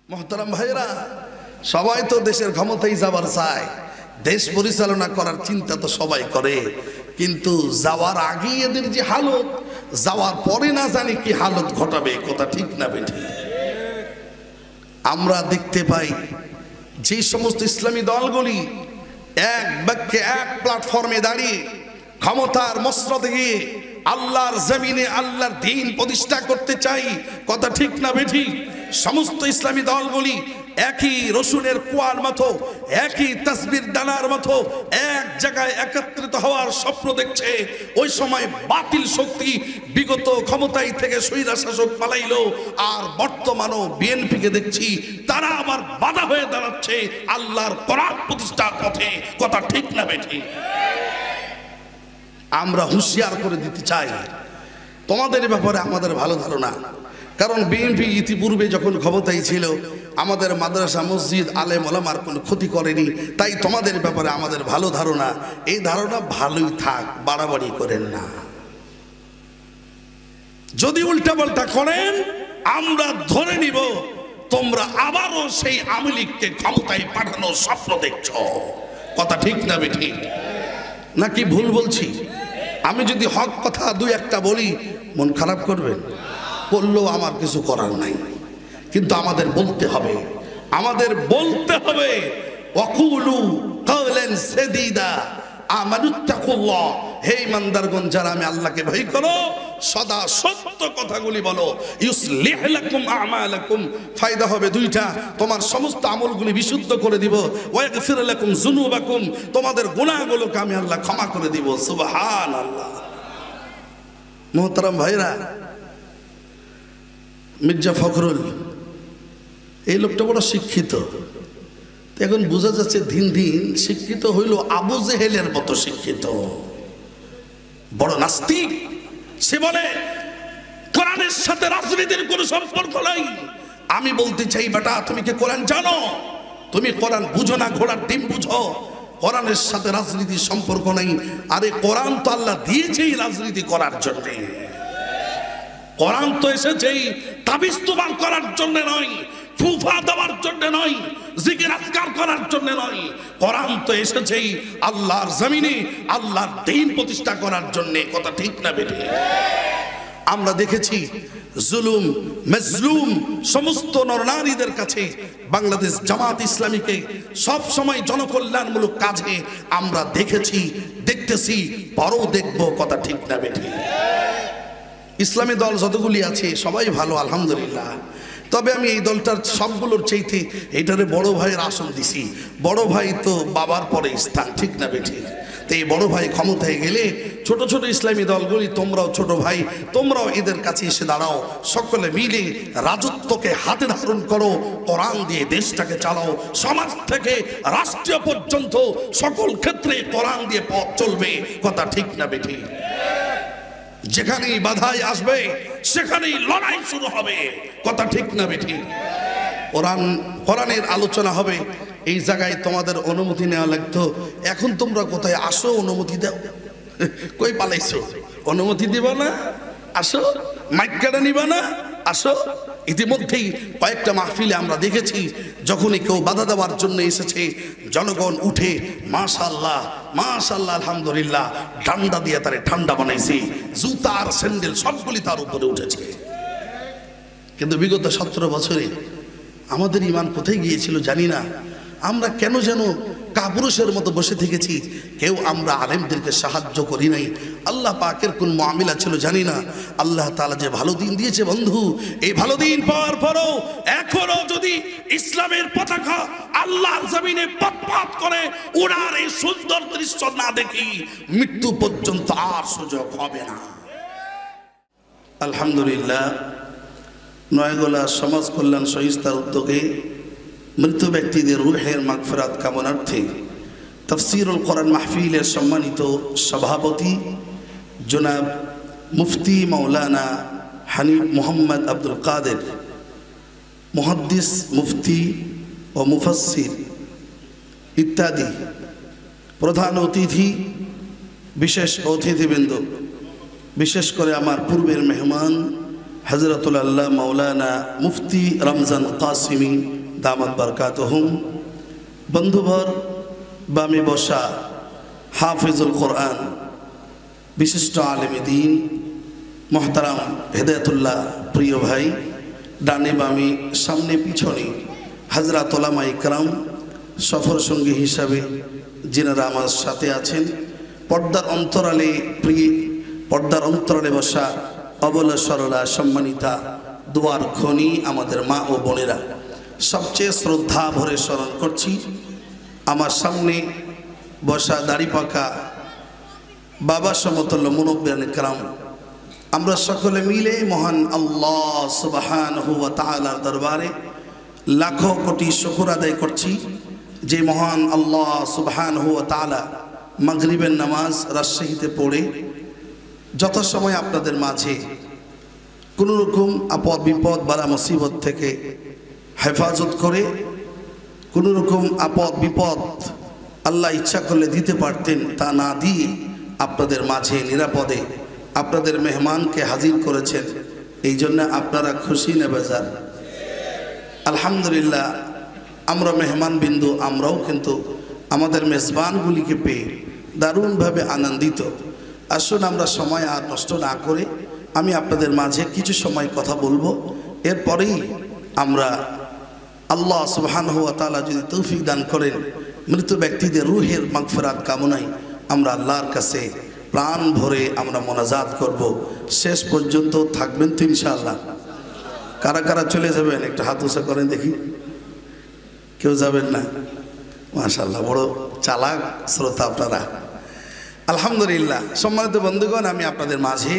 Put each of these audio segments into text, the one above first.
মোহতারাম ভাইরা, সবাই তো দেশের ক্ষমতায় যাবার চায়, দেশ পরিচালনা করার চিন্তা তো সবাই করে, কিন্তু যাওয়ার আগে এদের যে হালত, যাওয়ার পরে না জানি কি হালত ঘটাবে। কথা ঠিক না বেঠিক? আমরা দেখতে পাই যে সমস্ত ইসলামী দলগুলি এক বাক্যে এক প্ল্যাটফর্মে দাঁড়িয়ে ক্ষমতার মসনদে গিয়ে আল্লাহর জমিনে আল্লাহর দ্বীন প্রতিষ্ঠা করতে চাই। কথা ঠিক না বেঠিক? সমস্ত ইসলামী দলগুলি একই রসুনের কুয়ার মতো, একই তাসবির দানার মতো এক জায়গায় একত্রিত হওয়ার স্বপ্ন দেখছে। ওই সময় বাতিল শক্তি বিগত ক্ষমতায় থেকে স্বৈরা শাসক পালাইলো, আর বর্তমানও বিএনপিকে দেখছি তারা আবার বাধা হয়ে দাঁড়াচ্ছে আল্লাহর কোরআন প্রতিষ্ঠার পথে। কথা ঠিক না বেঠিক? আমরা হুঁশিয়ার করে দিতে চাই, তোমাদের ব্যাপারে আমাদের ভালো ধারণা। কারণ বিএনপি ইতিপূর্বে যখন ক্ষমতায় ছিল আমাদের মাদ্রাসা মসজিদ আলেম ওলামার কোনো ক্ষতি করেনি, তাই তোমাদের ব্যাপারে আমাদের ভালো ধারণা। এই ধারণা ভালোই থাক, বাড়াবাড়ি করেন না। যদি উল্টাপাল্টা করেন আমরা ধরে নিব তোমরা আবারও সেই আওয়ামী লীগকে ক্ষমতায় পাঠানোর স্বপ্ন দেখছ। কথা ঠিক না বেঠিক? নাকি ভুল বলছি? আমি যদি হক কথা দুই একটা বলি মন খারাপ করবেন? করলেও আমার কিছু করার নাই, কিন্তু আমাদের বলতে হবে, আমাদের বলতে হবে। ওয়াকুলু কাওলান সাদীদা আমানুত্তাকুল্লাহ, হে ইমানদারগণ, যারা আমি আল্লাহকে ভয় করো সদা সত্য কথাগুলি বলো। ইউসলিহ লাকুম আমালাকুম, ফায়দা হবে দুইটা, তোমার সমস্ত আমলগুলি বিশুদ্ধ করে দিব। ওয়াগফির লাকুম যুনুবাকুম, তোমাদের গুনাহগুলোকে আমি আল্লাহ ক্ষমা করে দিব। সুবহানাল্লাহ। মুহতারাম ভাইরা, মির্জা ফখরুল এই লোকটা বড় শিক্ষিত। এখন বোঝা যাচ্ছে দিন দিন শিক্ষিত হইল আবু জেহেলের মতো শিক্ষিত, বড় নাস্তিক। সে বলে কোরআনের সাথে রাজনীতির কোনো সম্পর্ক নাই। আমি বলতে চাই বেটা, তুমি কি কোরআন জানো? তুমি কোরআন বুঝো না, ঘোড়ার ডিম বুঝো। কোরআনের সাথে রাজনীতির সম্পর্ক নাই। আরে কোরআন তো আল্লাহ দিয়েছেই রাজনীতি করার জন্য। কোরআন তো এসেছেই তাবিজ তুমার করার জন্য নয়, ফুফা দেওয়ার জন্য নয়, জিকির আজকার করার জন্য নয়। কোরআন তো এসেছেই আল্লাহর জমিনে আল্লাহর দ্বীন প্রতিষ্ঠা করার জন্য। কথা ঠিক না বেঠিক? আমরা দেখেছি জুলুম মাজলুম সমস্ত নরনারীদের কাছে বাংলাদেশ জামাত ইসলামীকে সব সময় জনকল্যাণমূলক কাজে আমরা দেখেছি, দেখতেছি, বড় দেখব। কথা ঠিক না বেঠিক? ইসলামী দল যতগুলি আছে সবাই ভালো, আলহামদুলিল্লাহ। তবে আমি এই দলটার সবগুলোর চাইতে এইটারে বড় ভাইয়ের আসন দিছি। বড় ভাই তো বাবার পরে স্থান, ঠিক না বেঠিক? তো এই বড় ভাই ক্ষমতায় গেলে ছোট ছোট ইসলামী দলগুলি, তোমরাও ছোট ভাই, তোমরাও এদের কাছে এসে দাঁড়াও। সকলে মিলে রাজত্বকে হাতে ধারণ করো, কোরআন দিয়ে দেশটাকে চালাও। সমাজ থেকে রাষ্ট্রীয় পর্যন্ত সকল ক্ষেত্রে কোরআন দিয়ে পথ চলবে। কথা ঠিক না বেঠিক? যেখানেই বাধাই আসবে সেখানেই লড়াই শুরু হবে। কথা ঠিক না বেঠিক? কোরআনের আলোচনা হবে, এই জায়গায় তোমাদের অনুমতি নেওয়া লাগতো। এখন তোমরা কোথায় আসো, অনুমতি দাও। কই পালাইছো? অনুমতি দিবা না? আসো। মাইক কেটে নিবা না? আসো। ইতিমধ্যেই কয়েকটা মাহফিলে আমরা দেখেছি যখনই কেউ বাধা দেওয়ার জন্য এসেছে জনগণ উঠে মাশাআল্লাহ মাশাআল্লাহ আলহামদুলিল্লাহ ডান্ডা দিয়ে তারে ঠান্ডা বানাইছে, জুতা আর স্যান্ডেল সবগুলি তার উপরে উঠেছে। কিন্তু বিগত 17 বছরে আমাদের ঈমান কোথায় গিয়েছিল জানি না। আমরা কেন যেন কাপুরুষের মতো বসে থেকেছি, কেউ আমরা আলেমদেরকে সাহায্য করি নাই। আল্লাহ পাকের কোন মুআমিলা ছিল জানি না। আল্লাহ তাআলা যে ভালো দিন দিয়েছে বন্ধু, এই ভালো দিন পাওয়ার পরও এখনো যদি ইসলামের পতাকা আল্লাহর জমিনে পথ করে ওড়ার এই সুন্দর দৃশ্য না দেখি, মৃত্যু পর্যন্ত আর সুযোগ হবে না। আলহামদুলিল্লাহ, নয়াগোলা সমাজ কল্যাণ সংস্থার উদ্যোগে মৃত ব্যক্তিদের রুহের মাগফিরাত কামনার্থে তাফসীরুল কোরআন মাহফিলের সম্মানিত সভাপতি জনাব মুফতি মাওলানা হানিফ মোহাম্মদ আব্দুল কাদের, মুহাদ্দিস, মুফতি ও মুফাসসির ইত্যাদি প্রধান অতিথি, বিশেষ অতিথিবৃন্দ, বিশেষ করে আমার পূর্বের মেহমান হযরতুল আল্লাহ মাওলানা মুফতি রমজান কাসিমি দামাত বারকাতুহুম, বন্ধুবর বামে বসা হাফিজুল কোরআন বিশিষ্ট আলেম দ্বীন মোহতারাম হেদায়েতুল্লাহ প্রিয় ভাই, ডানে বামে সামনে পিছনে হযরত উলামা ইকরাম, সফর সঙ্গী হিসাবে যিনারা আমার সাথে আছেন, পর্দার অন্তরালে বসা অবলা সরলা সম্মানিতা দুয়ার খনি আমাদের মা ও বোনেরা, সবচেয়ে শ্রদ্ধা ভরে স্মরণ করছি আমার সামনে বসা দাড়ি পাকা বাবা সমতুল্য মুরব্বিয়ান ইকরাম। আমরা সকলে মিলে মহান আল্লাহ সুবহানাহু ওয়া তাআলার দরবারে লাখো কোটি শুকর আদায় করছি যে মহান আল্লাহ সুবহানাহু ওয়া তাআলা মাগরিবের নামাজ রাজশাহীতে পড়ে যথাসময় আপনাদের মাঝে কোনো রকম আপদ বিপদ বালা মুসিবত থেকে হেফাজত করে, কোনো রকম আপদ বিপদ আল্লাহ ইচ্ছা করলে দিতে পারতেন, তা না দিয়ে আপনাদের মাঝে নিরাপদে আপনাদের মেহমানকে হাজির করেছেন। এই জন্য আপনারা খুশি না বেজার? আলহামদুলিল্লাহ, আমরা মেহমান বিন্দু, আমরাও কিন্তু আমাদের মেজবানগুলিকে পেয়ে দারুণভাবে আনন্দিত। আসুন আমরা সময় আর নষ্ট না করে আমি আপনাদের মাঝে কিছু সময় কথা বলবো, এরপরেই আমরা আল্লাহ সুবহানাহু ওয়া তাআলা যদি তৌফিক দান করেন মৃত ব্যক্তিদের রুহের মাগফিরাত কামনায় আমরা আল্লাহর কাছে প্রাণ ভরে আমরা মোনাজাত করব। শেষ পর্যন্ত থাকবেন তো ইনশাআল্লাহ? কারা কারা চলে যাবেন একটু হাত উঁচা করেন দেখি। কেউ যাবেন না? মাশাআল্লাহ, বড় চালাক শ্রোতা আপনারা। আলহামদুলিল্লাহ, সম্মানিত বন্ধুগণ, আমি আপনাদের মাঝে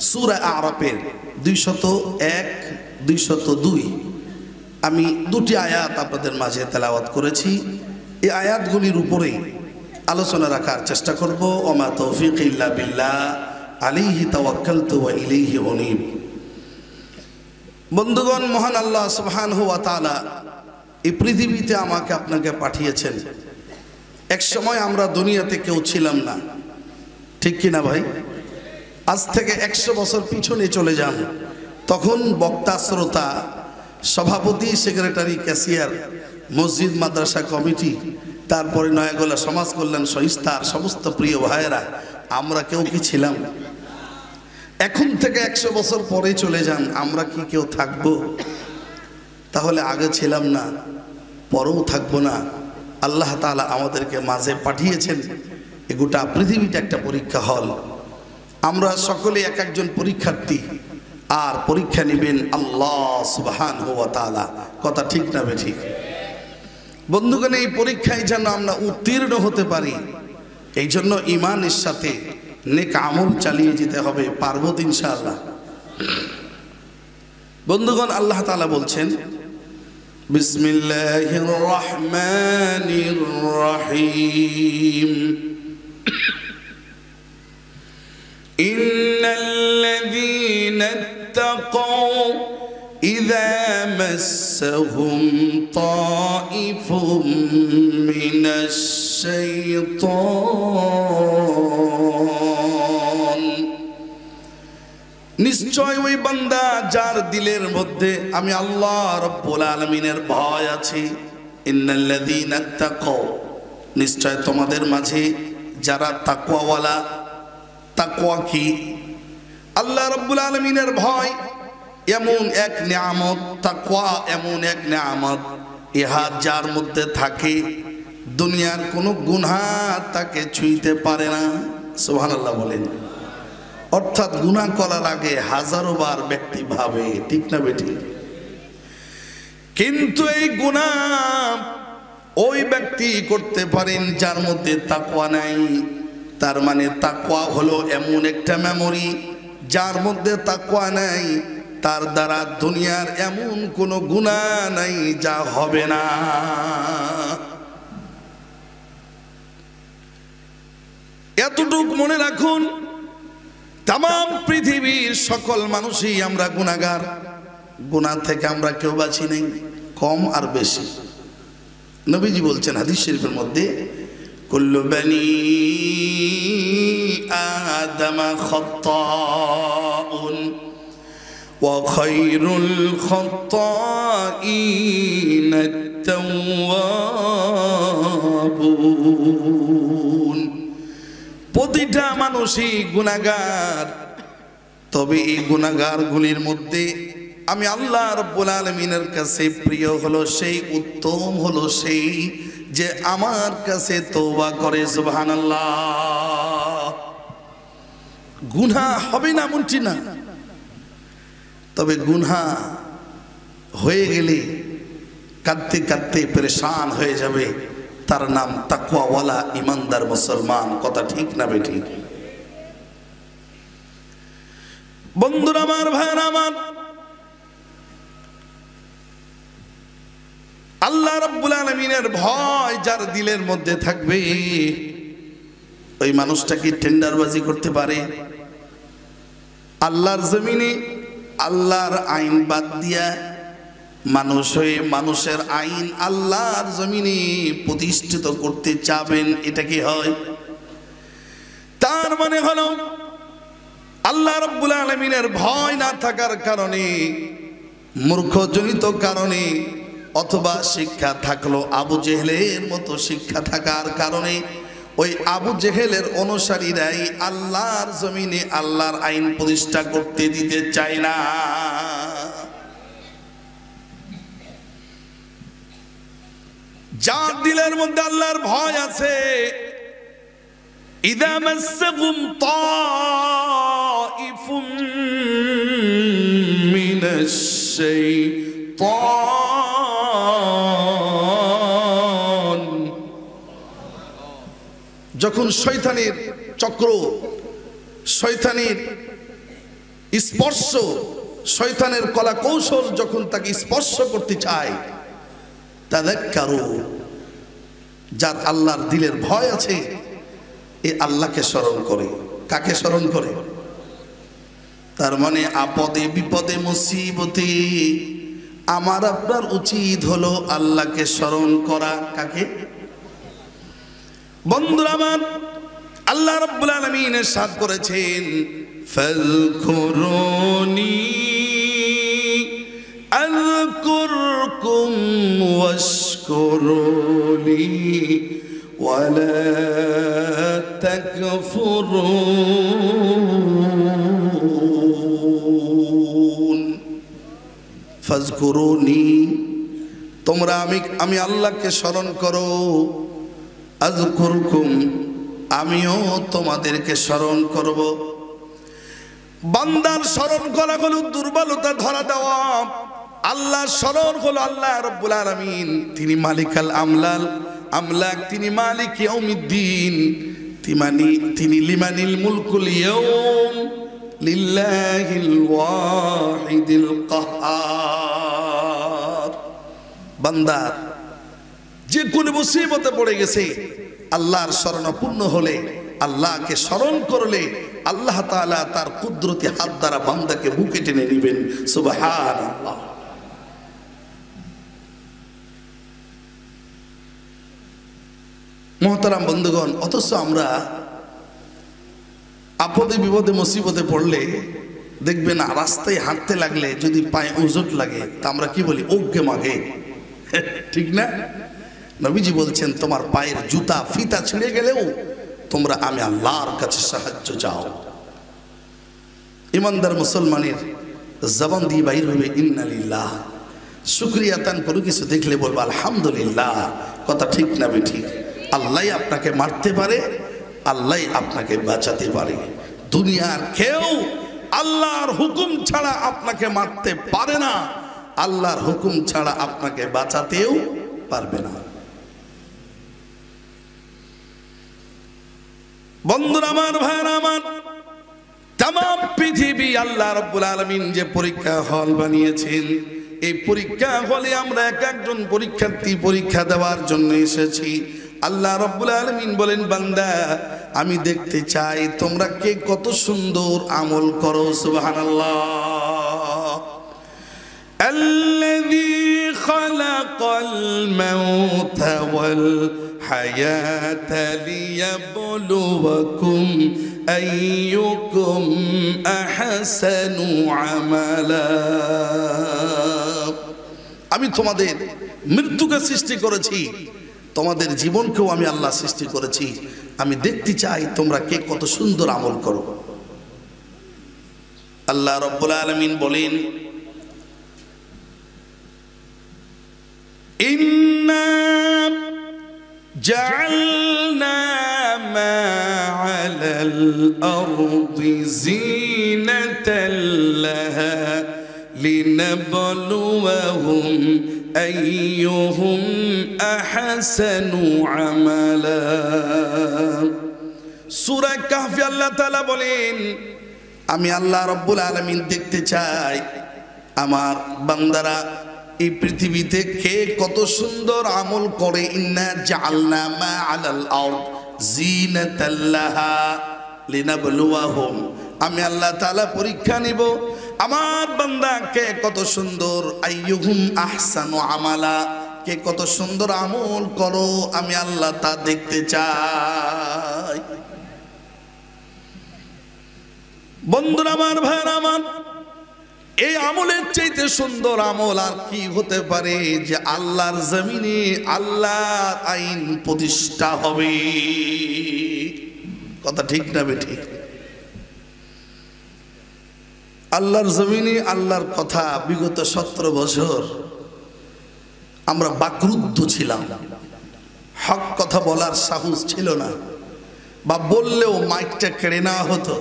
সূরা আরাফের 201, 202 আমি দুটি আয়াত আপনাদের মাঝে তেলাওয়াত করেছি। এই আয়াতগুলির উপরে আলোচনা রাখার চেষ্টা করব। ওমা তৌফিক ইল্লা বিল্লাহ আলাইহি তাওয়াক্কালতু ওয়া ইলাইহি উনীব। বন্ধুগণ, মহান আল্লাহ সুবহানাহু ওয়া তাআলা এই পৃথিবীতে আমাকে আপনাকে পাঠিয়েছেন। এক সময় আমরা দুনিয়াতে কেউ ছিলাম না, ঠিক কিনা ভাই? আজ থেকে 100 বছর পিছনে চলে যান, তখন বক্তা, শ্রোতা, সভাপতি, সেক্রেটারি, ক্যাশিয়ার, মসজিদ মাদ্রাসা কমিটি, তারপরে নয়াগোলা সমাজ কল্যাণ সংস্থার সমস্ত প্রিয় ভাইয়েরা, আমরা কেউ কি ছিলাম? এখন থেকে 100 বছর পরে চলে যান, আমরা কি কেউ থাকবো? তাহলে আগে ছিলাম না, পরেও থাকবো না। আল্লাহ তাআলা আমাদেরকে মাঝে পাঠিয়েছেন। এ গোটা পৃথিবীটা একটা পরীক্ষা হল। আমরা সকলে এক একজন পরীক্ষার্থী, আর পরীক্ষা নেবেন আল্লাহ সুবহানাহু ওয়া তাআলা। কথা ঠিক না বেঠিক? বন্ধুগণ, এই পরীক্ষায় যেন আমরা উত্তীর্ণ হতে পারি, এই জন্য ঈমানের সাথে নেক আমল চালিয়ে যেতে হবে। পারবো ইনশাআল্লাহ? বন্ধুগণ, আল্লাহ তাআলা বলছেন বিসমিল্লাহির রহমানির রহিম, ইন্নাল্লাযীনা ইত্তাকাউ ইযা মাসসাহুম তাইফুম মিনাশ শাইতান, নিশ্চয় ওই বান্দা যার দিলের মধ্যে আমি আল্লাহ রাব্বুল আলামিনের ভয় আছে। ইন্নাল্লাযীনা ইত্তাকাউ, নিশ্চয় তোমাদের মাঝে যারা তাকওয়াওয়ালা। তাকওয়া কি? আল্লাহ রাব্বুল আলামিনের ভয় এমন এক নিয়ামত, তাকওয়া এমন এক নিয়ামত, ইহা যার মধ্যে থাকে দুনিয়ার কোনো গুনাহ তাকে ছুঁইতে পারে না। সুবহানাল্লাহ বলেন। অর্থাৎ গুনাহ করার আগে হাজারো বার ব্যক্তি ভাবে, ঠিক না বেটি? কিন্তু এই গুনাহ ওই ব্যক্তি করতে পারেন যার মধ্যে তাকওয়া নাই। তার মানে তাকওয়া হলো এমন একটা মেমোরি, যার মধ্যে তাকওয়া নাই তার দ্বারা দুনিয়ার এমন কোনো গুনাহ নাই যা হবে না। এতটুকু মনে রাখুন, तमाम पृथिवीर सकल मानुषी आमरा गुनाहगार गुनाह থেকে আমরা কেউ বাঁচি নাই কম আর বেশি নবীজি বলছেন হাদিস শরীফের মধ্যে কুল্লু বানি আদম খাত্তাউন وخير الخطائين التوابون প্রতিটা মানুষই গুনাহগার তবে এই গুনাহগারগুলির মধ্যে আমি আল্লাহ রাব্বুল আলামিনের কাছে প্রিয় হলো সেই উত্তম হলো সেই যে আমার কাছে তওবা করে সুবহানাল্লাহ গুনাহ হবে না এমনটি না তবে গুনাহ হয়ে গেলে কাঁদতে কাঁদতে পরেশান হয়ে যাবে তার নাম তাকওয়াওয়ালা ইমানদার মুসলমান কথা ঠিক না বেঠিক বন্ধুরা আমার ভাইরা আমার আল্লাহ রাব্বুল আলামিনের ভয় যার দিলের মধ্যে থাকবে ওই মানুষটা কি টেন্ডারবাজি করতে পারে আল্লাহর জমিনে আল্লাহর আইন বাদ দিয়া মানুষ হয়ে মানুষের আইন আল্লাহর জমিনে প্রতিষ্ঠিত করতে চাবেন এটা কি হয় তার মানে হলো আল্লাহ রাব্বুল আলামিনের ভয় না থাকার কারণে মূর্খজনিত কারণে অথবা শিক্ষা থাকলো আবু জেহেলের মতো শিক্ষা থাকার কারণে ওই আবু জেহেলের অনুসারীরাই আল্লাহর জমিনে আল্লাহর আইন প্রতিষ্ঠা করতে দিতে চায় না যার দিলের মধ্যে আল্লাহর ভয় আছে ইদা মাসসাকুম তাইফুম মিনাশ শাইতান যখন শয়তানের চক্র শয়তানের স্পর্শ শয়তানের কলা কৌশল যখন তাকে স্পর্শ করতে চায় তাযাক্কারু যার আল্লাহর দিলের ভয় আছে এ আল্লাহকে স্মরণ করে কাকে স্মরণ করে তার মানে আপদে বিপদে মুসিবতে আমার আপনার উচিত হলো আল্লাহকে স্মরণ করা কাকে বন্ধুরা আমার আল্লাহ রাব্বুল আলামিন ইরশাদ করেছেন ফাযকুরুনি আযকুরকুম ওয়াশকুরুলি ওয়ালা তাকফুরুন ফাযকুরুনি তোমরা আমি আল্লাহকে স্মরণ করো আযকুরকুম আমিও তোমাদেরকে স্মরণ করব বান্দার স্মরণ করা হলো দুর্বলতা ধরা দেওয়া আল্লাহ স্মরণ হলো আল্লাহ রাব্বুল আলামিন তিনি মালিকাল আমলাক তিনি মালিক ইয়াউমিদ্দিন তিনি লিমানিল মুলকুল ইয়াউম লিল্লাহিল ওয়াহিদিল কাহ্হার বান্দার যে কোন মুসিবতে পড়ে গেছে আল্লাহর শরণাপন্ন হলে আল্লাহকে স্মরণ করলে আল্লাহ তাআলা তার কুদরতি হাত দ্বারা বান্দাকে বুকে টেনে নেবেন সুবহানাল্লাহ মুহতারাম বন্ধুগণ অথচ আমরা আপদে বিপদে মুসিবতে পড়লে দেখবেন রাস্তায় হাঁটতে লাগলে যদি পায়ে উজট লাগে তা আমরা কি বলি ওকে মাগে ঠিক না নবীজি বলছেন তোমার পায়ের জুতা ফিতা ছিঁড়ে গেলেও তোমরা আমি আল্লাহর কাছে সাহায্য চাও ইমানদার মুসলমানের জবান দিয়ে বাইর হবে ইন্না লিল্লাহ শুকরিয়া তান কোনো কিছু দেখলে বলবো আলহামদুলিল্লাহ কথা ঠিক না বেঠিক আল্লাহই আপনাকে মারতে পারে আল্লাহই আপনাকে বাঁচাতে পারে দুনিয়ার কেউ আল্লাহর হুকুম ছাড়া আপনাকে মারতে পারে না আল্লাহর হুকুম ছাড়া আপনাকে বাঁচাতেও পারবে না বন্ধুরা আমার ভাইরা আমার तमाम পৃথিবী আল্লাহ রাব্বুল আলামিন যে পরীক্ষা হল বানিয়েছেন এই পরীক্ষা হলে আমরা একজন পরীক্ষার্থী পরীক্ষা দেওয়ার জন্য এসেছি আল্লাহ রাব্বুল আলামিন বলেন বান্দা আমি দেখতে চাই তোমরা কে কত সুন্দর আমল করো সুবহানাল্লাহ আল্লাযী খালাকাল মাউতা ওয়াল হায়াতা লিয়াবলুয়াকুম أيكم أحسن عملا আমি তোমাদের মৃত্যুকে সৃষ্টি করেছি, তোমাদের জীবনকেও আমি আল্লাহ সৃষ্টি করেছি, আমি দেখতে চাই তোমরা কে কত সুন্দর আমল করো। আল্লাহ রাব্বুল আলামিন বলেন, ইন্না জাআলনা মা আলাল আরদি জিনাতাল লাহা লিনাবলুয়াহুম আইয়ুহুম আহসানু আমালা। সূরা কাহফে আল্লাহ তাআলা বলেন, আমি আল্লাহ রাব্বুল আলামিন দেখতে চাই আমার বান্দারা এই পৃথিবীতে কে কত সুন্দর আমল করে। ইন্না জাআলনা মা আলাল আরদ জিনাতাল লাহা লিনাবলুয়াহুম, আমি আল্লাহ তাআলা পরীক্ষা নিব আমার বান্দা কে কত সুন্দর, আইয়ুহুম আহসানু আমালা, কে কত সুন্দর আমল করো, আমি আল্লাহ তা দেখতে চাই। বন্ধুরা আমার, ভাইরা আমার, এই আমলের চাইতে সুন্দর আমল আর কি হতে পারে যে আল্লাহর জমিনে আল্লাহর আইন প্রতিষ্ঠা হবে। কথা ঠিক না বেঠিক? আল্লাহর জমিনে আল্লাহর কথা বিগত 17 বছর আমরা বাকরুদ্ধ ছিলাম, হক কথা বলার সাহস ছিল না, বা বললেও মাইকটা কেড়ে নেওয়া হতো।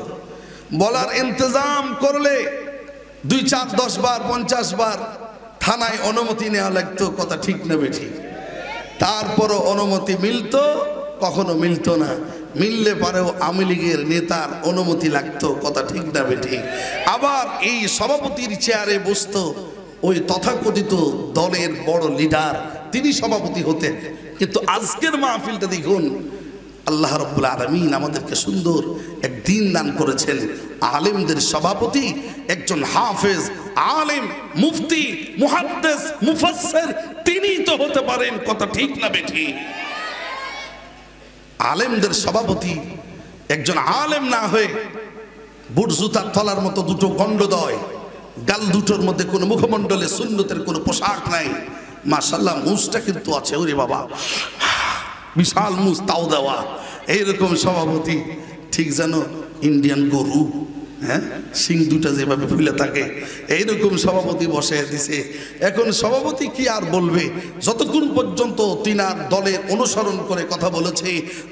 বলার ইন্তজাম করলে 2, 4, 10 বার 50 বার থানায় অনুমতি নেওয়া লাগতো। কথা ঠিক না বেঠিক? তারপরও অনুমতি মিলতো, কখনো মিলতো না, মিললে পরেও আওয়ামী লীগের নেতার অনুমতি লাগতো। কথা ঠিক না বেঠিক? আবার এই সভাপতির চেয়ারে বসতো ওই তথাকথিত দলের বড় লিডার, তিনি সভাপতি হতেন। কিন্তু আজকের মাহফিলটা দেখুন, আল্লাহ রাব্বুল আলামিন আমাদেরকে সুন্দর এক দিন দান করেছেন। আলেমদের সভাপতি একজন হাফেজ, আলেম, মুফতি, মুহাদ্দিস, মুফাসসির, তিনিই তো হতে পারেন। কথা ঠিক না বেঠিক? আলেমদের সভাপতি একজন আলেম না হয়ে বুট জুতার তলার মতো দুটো গন্ডদয়, গাল দুটোর মধ্যে কোনো মুখমণ্ডলে সুন্নতের কোনো পোশাক নাই, মাশাআল্লাহ মুছটা কিন্তু আছে, ওরে বাবা বিশাল মুছ, তাও দেওয়া, এইরকম সভাপতি ঠিক যেন ইন্ডিয়ান গরু, হ্যাঁ, সিং দুটা যেভাবে ফুলে থাকে, এইরকম সভাপতি বসে দিছে। এখন সভাপতি কি আর বলবে? যতক্ষণ পর্যন্ত তিনার দলের অনুসরণ করে কথা বলেছে,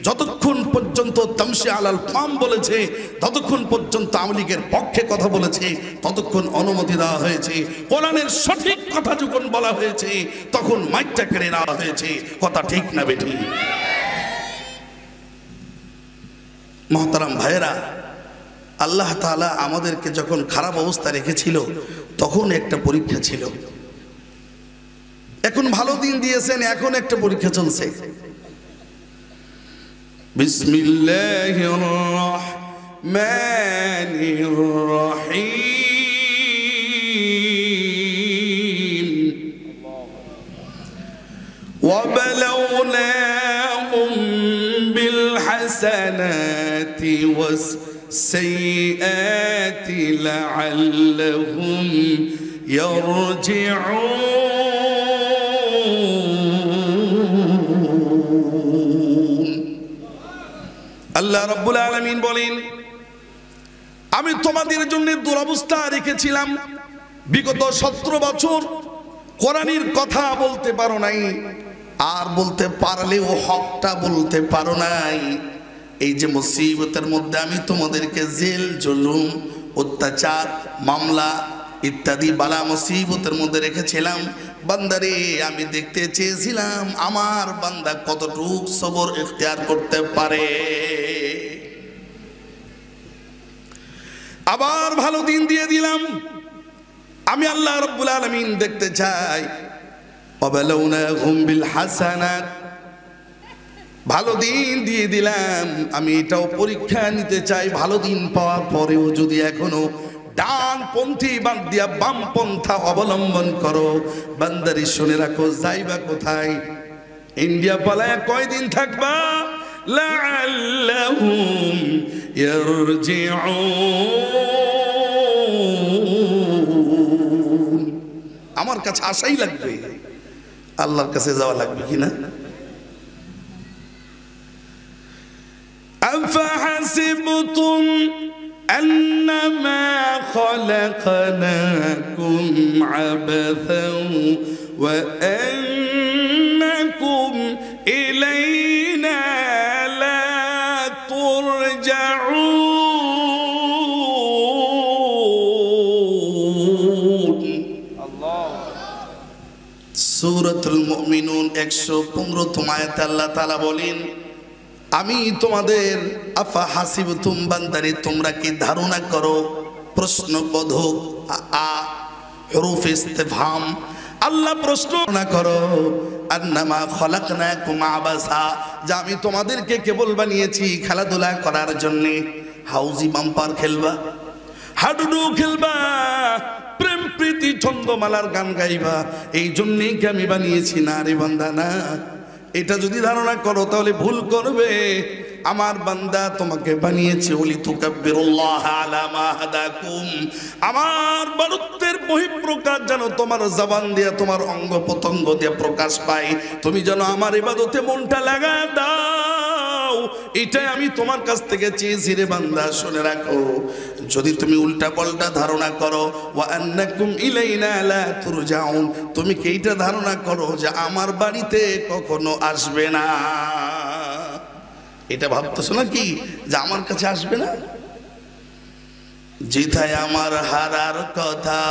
যতক্ষণ পর্যন্ত তামসি আলাল ফাম বলেছে, ততক্ষণ পর্যন্ত আওয়ামী লীগের পক্ষে কথা বলেছে, ততক্ষণ অনুমতি দেওয়া হয়েছে। কোরআনের সঠিক কথা যখন বলা হয়েছে, তখন মাইকটা কেড়ে নেওয়া হয়েছে। কথা ঠিক না বেঠিক? মহতারাম ভাইয়েরা, আল্লাহ তাআলা আমাদেরকে যখন খারাপ অবস্থা রেখেছিল তখন একটা পরীক্ষা ছিল। এখন ভালো দিন দিয়েছেন, এখন একটা পরীক্ষা চলছে। বিসমিল্লাহির রহমানির রহিম। ওয়া বালাওনাহুম বিল হাসানাতি ওয়াস السيئات لعلهم يرجعون। আল্লাহ রাব্বুল আলামিন বলেন, আমি তোমাদের জন্য দুরবস্থা রেখেছিলাম। বিগত 17 বছর কোরআনের কথা বলতে পারো নাই, আর বলতে পারলেও হকটা বলতে পারো নাই। এই যে মুসিবতের মধ্যে আমি তোমাদেরকে জেল, জুলুম, অত্যাচার, মামলা ইত্যাদি বালা মুসিবতের মধ্যে রেখেছিলাম। বান্দারে, আমি দেখতে চেয়েছিলাম আমার বান্দা কতটুকু সবর ইখতিয়ার করতে পারে। আবার ভালো দিন দিয়ে দিলাম। আমি আল্লাহ রাব্বুল আলামিন দেখতে চাই। ওয়াবালাউনাহুম বিল হাসানাত, ভালো দিন দিয়ে দিলাম, আমি এটাও পরীক্ষা নিতে চাই। ভালো দিন পাওয়ার পরেও যদি এখনো ডানপন্থী বাদ দিয়া বামপন্থা অবলম্বন করো, বান্দারি শুনে রাখো, যাইবা কোথায়? ইন্ডিয়া পালায় কয়দিন থাকবা? لعلهم يرجعون আমার কাছে আসাই লাগবে আল্লাহর কাছে যাওয়া লাগবে কিনা أفحسبتم أنما خلقناكم عبثا وأنكم إلينا لا ترجعون সূরাতুল মুমিনুন 115 আয়াতে আল্লাহ তাআলা বলেন আমি তোমাদের আফা হাসিবতুম বান্দারে তোমরা কি ধারণা করো প্রশ্নবোধক আ হরফ ইস্তিফহাম আল্লাহ প্রশ্ন না করো আন্নামা খলাকনাকুম আবাসা যে আমি তোমাদেরকে কেবল বানিয়েছি খেলাধুলা করার জন্য হাউজি বাম্পার খেলবা হাডুডু খেলবা প্রেম প্রীতি ছন্দমালার গান গাইবা এই জন্যই কি আমি বানিয়েছি না রে বান্দা না এটা যদি ধারণা করো তাহলে ভুল করবে আমার বান্দা তোমাকে বানিয়েছে ওলি তুকাব্বিরুল্লাহ আলা মা হাদাকুম আমার বারুত্বের বহিঃপ্রকাশ যেন তোমার জবান দিয়ে তোমার অঙ্গ প্রত্যঙ্গ দিয়ে প্রকাশ পায় তুমি যেন আমার ইবাদতে মনটা লাগা দাও এটাই আমি তোমার কাছ থেকে চেয়েছি রে বান্দা শুনে রাখো যদি তুমি উল্টা পাল্টা ধারণা করো ওয়া আন্নাকুম ইলাইনা লা তুরজাউন তুমি কি এইটা ধারণা করো যে আমার বাড়িতে কখনো আসবে না এটা ভাবতেছো নাকি যে আমার কাছে আসবে না জিথায় আমার হারার কথা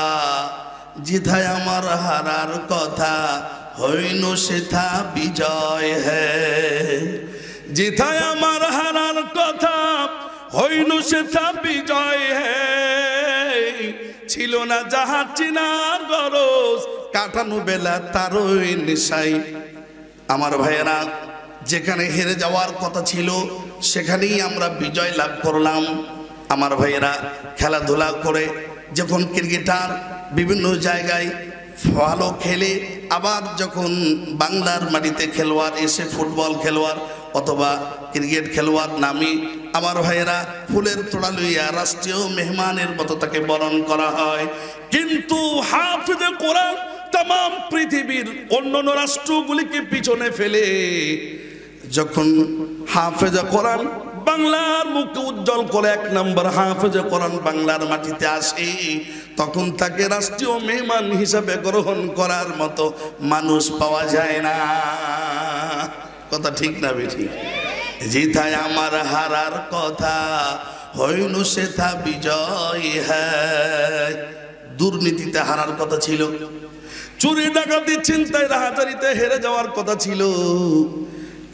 জিথায় আমার হারার কথা হইনো সেথা বিজয় হ্যায় জিথায় আমার হারার কথা হইনো সেথা বিজয় হ্যায় ছিল না যাহা চিনার গরজ কাটানো বেলা তারই নেশাই আমার ভাইয়েরা যেখানে হেরে যাওয়ার কথা ছিল সেখানেই আমরা বিজয় লাভ করলাম আমার ভাইয়েরা খেলাধুলা করে যখন ক্রিকেটার বিভিন্ন জায়গায় ভালো খেলে আবার যখন বাংলার মাটিতে খেলোয়াড় এসে ফুটবল খেলোয়াড় অথবা ক্রিকেট খেলোয়াড় নামি আমার ভাইয়েরা ফুলের তোড়া লইয়া রাষ্ট্রীয় মেহমানের মতো তাকে বরণ করা হয় কিন্তু হাফিজে কোরআন तमाम পৃথিবীর অন্যান্য রাষ্ট্রগুলিকে পিছনে ফেলে যখন হাফেজে কোরআন বাংলার মুখে উজ্জ্বল করে এক নম্বর হাফেজে কোরআন বাংলার মাটিতে আসে তখন তাকে রাষ্ট্রীয় মেহমান হিসেবে গ্রহণ করার মতো মানুষ পাওয়া যায় না কথা ঠিক না বেঠি জিতায় আমার হারার কথা হইনু সেথা বিজয় হ্যায় দুর্নীতিতে হারার কথা ছিল চুরি ডাকাতি চিন্তায় রাহাজারিতে হেরে যাওয়ার কথা ছিল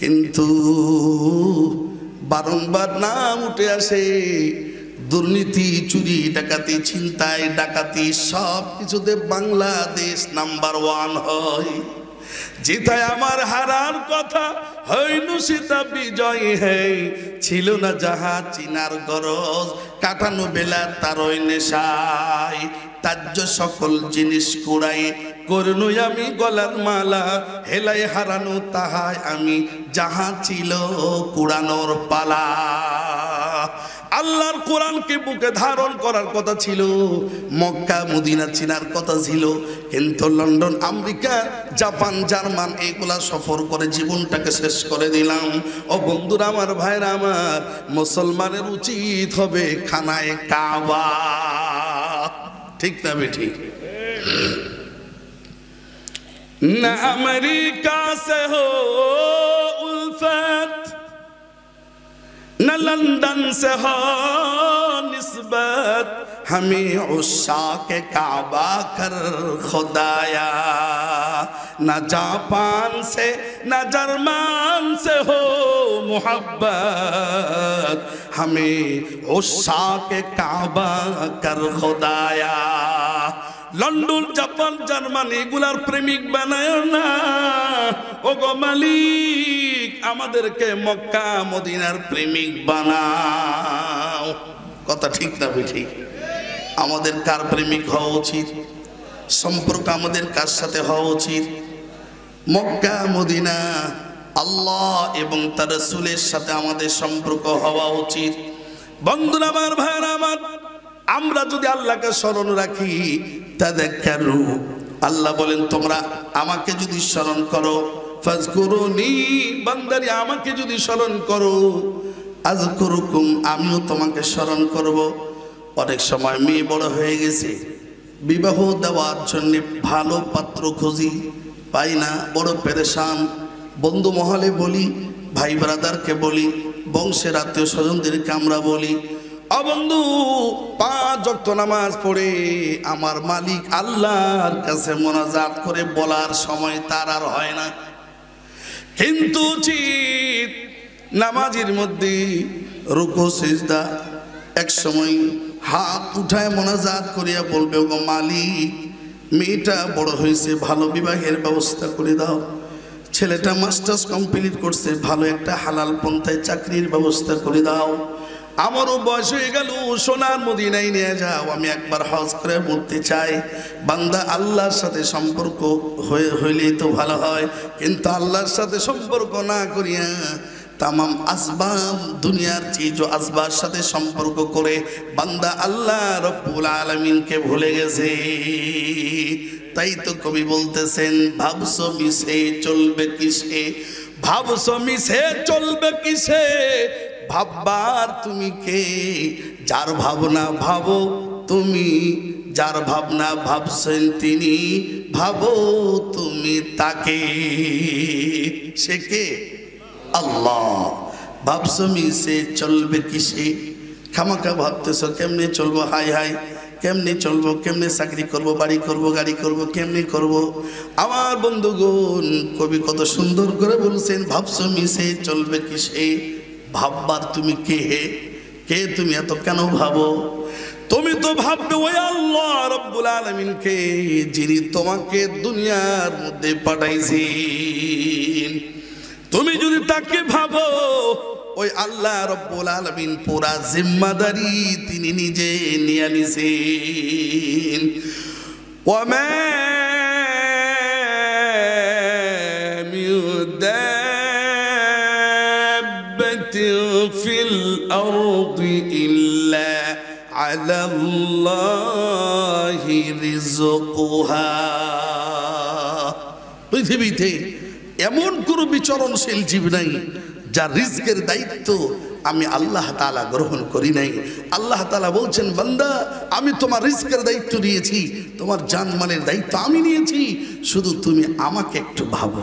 কিন্তু বারংবার নাম উঠে আসে দুর্নীতি চুরি ডাকাতি চিন্তায় ডাকাতি সব কিছুতে বাংলাদেশ নাম্বার 1 হয় জিতায় আমার হারার কথা হইনু সীতা বিজয় হ্যায় ছিল না যাহা চিনার গরজ কাটানো বেলা তারই নেশায় তাজ্য সকল জিনিস কুড়াই করনু আমি গলার মালা হেলাই হারানো তাহায় আমি যাহা ছিল কুড়ানোর পালা আল্লাহর কোরআনকে বুকে ধারণ করার কথা ছিল মক্কা মদিনা চিনার কথা ছিল কিন্তু লন্ডন আমেরিকা জাপান জার্মান এগুলা সফর করে জীবনটাকে শেষ করে দিলাম ও বন্ধুরা আমার ভাইরা আমার মুসলমানের উচিত হবে খানায়ে কাবা ঠিক না বেঠিক না আমেরিকা সে হো উলফত न लंदन से हो निस्बत हमें उस्साक काबा कर खुदाया न जापान से न जर्मन से हो मोहब्बत हमें उस्साक काबा कर खुदाया লন্ডন জাপান জার্মানি এগুলার প্রেমিক বানায় না ও গো মালিক আমাদেরকে মক্কা মদিনার প্রেমিক বানাও কথা ঠিক না ঠিক আমাদের কার প্রেমিক হওয়া উচিত সম্পর্ক আমাদের কার সাথে হওয়া উচিত মক্কা মদিনা আল্লাহ এবং তার রাসূলের সাথে আমাদের সম্পর্ক হওয়া উচিত। বন্ধুরা আমার, ভাইরা আমার, আমরা যদি আল্লাহকে স্মরণ রাখি, তাযাক্কারু, আল্লাহ বলেন তোমরা আমাকে যদি স্মরণ করো, ফাজকুরুনি, বান্দারি আমাকে যদি স্মরণ করো, আযকুরুকুম, আমিও তোমাকে স্মরণ করব। অনেক সময় মেয়ে বড় হয়ে গেছে, বিবাহ দেওয়ার জন্য ভালো পাত্র খুঁজি, পাই না, বড় পেরেশান। বন্ধু মহলে বলি, ভাই ব্রাদারকে বলি, বংশের আত্মীয় স্বজনদেরকে আমরা বলি, বন্ধু 5 ওয়াক্ত নামাজ পড়ে আমার মালিক আল্লাহর কাছে মোনাজাত করে বলার সময় তার আর হয় না। কিন্তু উচিত নামাজের মধ্যে রুকু সিজদা এক সময় হাত উঠায় মোনাজাত করিয়া বলবে, ওগো মালিক, মেয়েটা বড় হয়েছে, ভালো বিবাহের ব্যবস্থা করে দাও। ছেলেটা মাস্টার্স কমপ্লিট করছে, ভালো একটা হালাল পন্থায় চাকরির ব্যবস্থা করে দাও। আমারও বয়স হয়ে গেল, সোনার মদিনায় নিয়ে যাও, আমি একবার হজ করে মরতে চাই। বান্দা আল্লাহর সাথে সম্পর্ক হইলেই তো ভালো হয়, কিন্তু আল্লাহর সাথে সম্পর্ক না করিয়া তামাম আসবাব, দুনিয়ার চিজ আসবার সাথে সম্পর্ক করে বান্দা আল্লাহ রব্বুল আলামিনকে ভুলে গেছে। তাই তো কবি বলতেছেন, ভাবছো মিশে চলবে কিসে, ভাবছো মিশে চলবে কিসে, ভাববার তুমি কে, যার ভাবনা ভাবো তুমি, যার ভাবনা ভাবছেন তিনি, ভাবো তুমি তাকে। সে কে? আল্লাহ। ভাবছো মিশে চলবে কিসে, খামাখা ভাবতেছ কেমনে চলবো, হাই হাই কেমনে চলবো, কেমনে চাকরি করব, বাড়ি করব, গাড়ি করব, কেমনে করব। আমার বন্ধুগণ, কবি কত সুন্দর করে বলছেন, ভাবছো মিশে চলবে কিসে, ভাববার তুমি কে, কে তুমি, এত কেন ভাবো? তুমি তো ভাববে ওই আল্লাহ রব্বুল আলামিনকে, যিনি তোমাকে দুনিয়ার মধ্যে পাঠাইছেন। তুমি যদি তাকে ভাবো, ওই আল্লাহ রব্বুল আলামিন পুরা জিম্মাদারি তিনি নিজে নিয়ে নিছেন। ওয়ামা মিন দাব্বাতিন ফিল আরদি ইল্লা আলাল্লাহি রিজকুহা। পৃথিবীতে এমন কোনো বিচরণশীল জীব নাই যার রিজকের দায়িত্ব আমি আল্লাহ তাআলা গ্রহণ করি নাই। আল্লাহ তাআলা বলছেন, বান্দা আমি তোমার রিজকের দায়িত্ব নিয়েছি, তোমার জানমালের দায়িত্ব আমি নিয়েছি, শুধু তুমি আমাকে একটু ভাবো।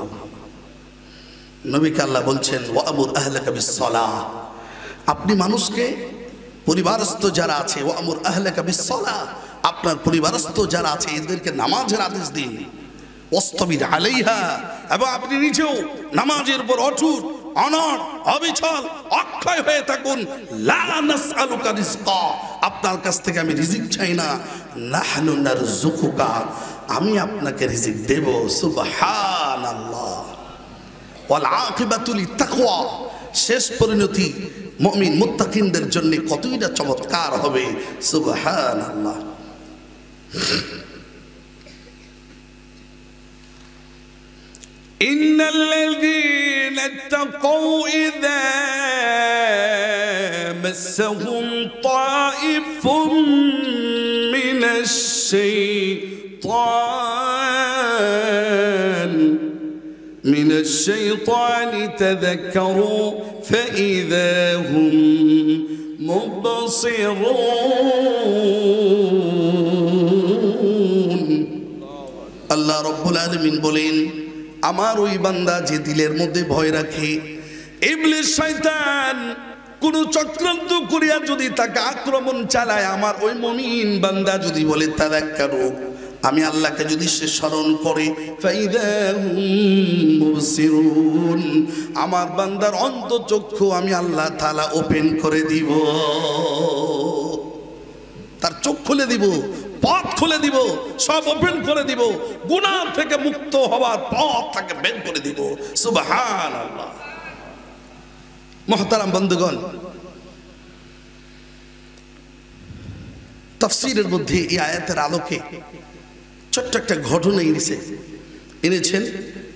নবীকে আল্লাহ বলছেন, ওয়ামুর আহলাকা বিসসালাহ, আপনি মানুষকে, পরিবারস্থ যারা আছে, ওয়ামুর আহলাকা বিসসালাহ, আপনার পরিবারস্থ যারা আছে এদেরকে নামাজের আদেশ দিন। ওয়াসতাবির আলাইহা, এবং আপনি নিজেও নামাজের উপর অটুট, অনড়, অবিচল, অক্ষয় হয়ে থাকুন। লা নাসআলুকা রিজকা, আপনার কাছ থেকে আমি রিজিক চাই না। নাহনু নারযুকুকা, আমি আপনাকে রিজিক দেব। সুবহানাল্লাহ। ওয়াল আকিবাতু লিত্তাকওয়া, শেষ পরিণতি মুমিন মুত্তাকিনদের জন্য কতইটা চমৎকার হবে। সুবহানাল্লাহ। إن الذين اتقوا إذا مسهم طائف من الشيطان تذكروا فإذا هم مبصرون। الله رب العالمين বলেন, আমার ওই বান্দা যে দিলের মধ্যে ভয় রাখে, ইবলিস শয়তান কোন চক্রান্ত করিয়া যদি তাকে আক্রমণ চালায়, আমার ওই মুমিন বান্দা যদি বলে তাযাক্কারু, আমি আল্লাহকে যদি সে স্মরণ করে, ফাইদাহুম মুবসিরুন, আমার বান্দার অন্তঃচক্ষু আমি আল্লাহ তাআলা ওপেন করে দিব, তার চোখ খুলে দিব, পথ খুলে দিব, সব ওপেন করে দিব, গুনাহ থেকে মুক্ত হওয়ার পথ তাকে বের করে দিব। সুবহানাল্লাহ। মুহতারাম বন্ধুগণ, তাফসীরের মধ্যে এই আয়াতের আলোকে ছোট্ট একটা ঘটনা এনেছেন।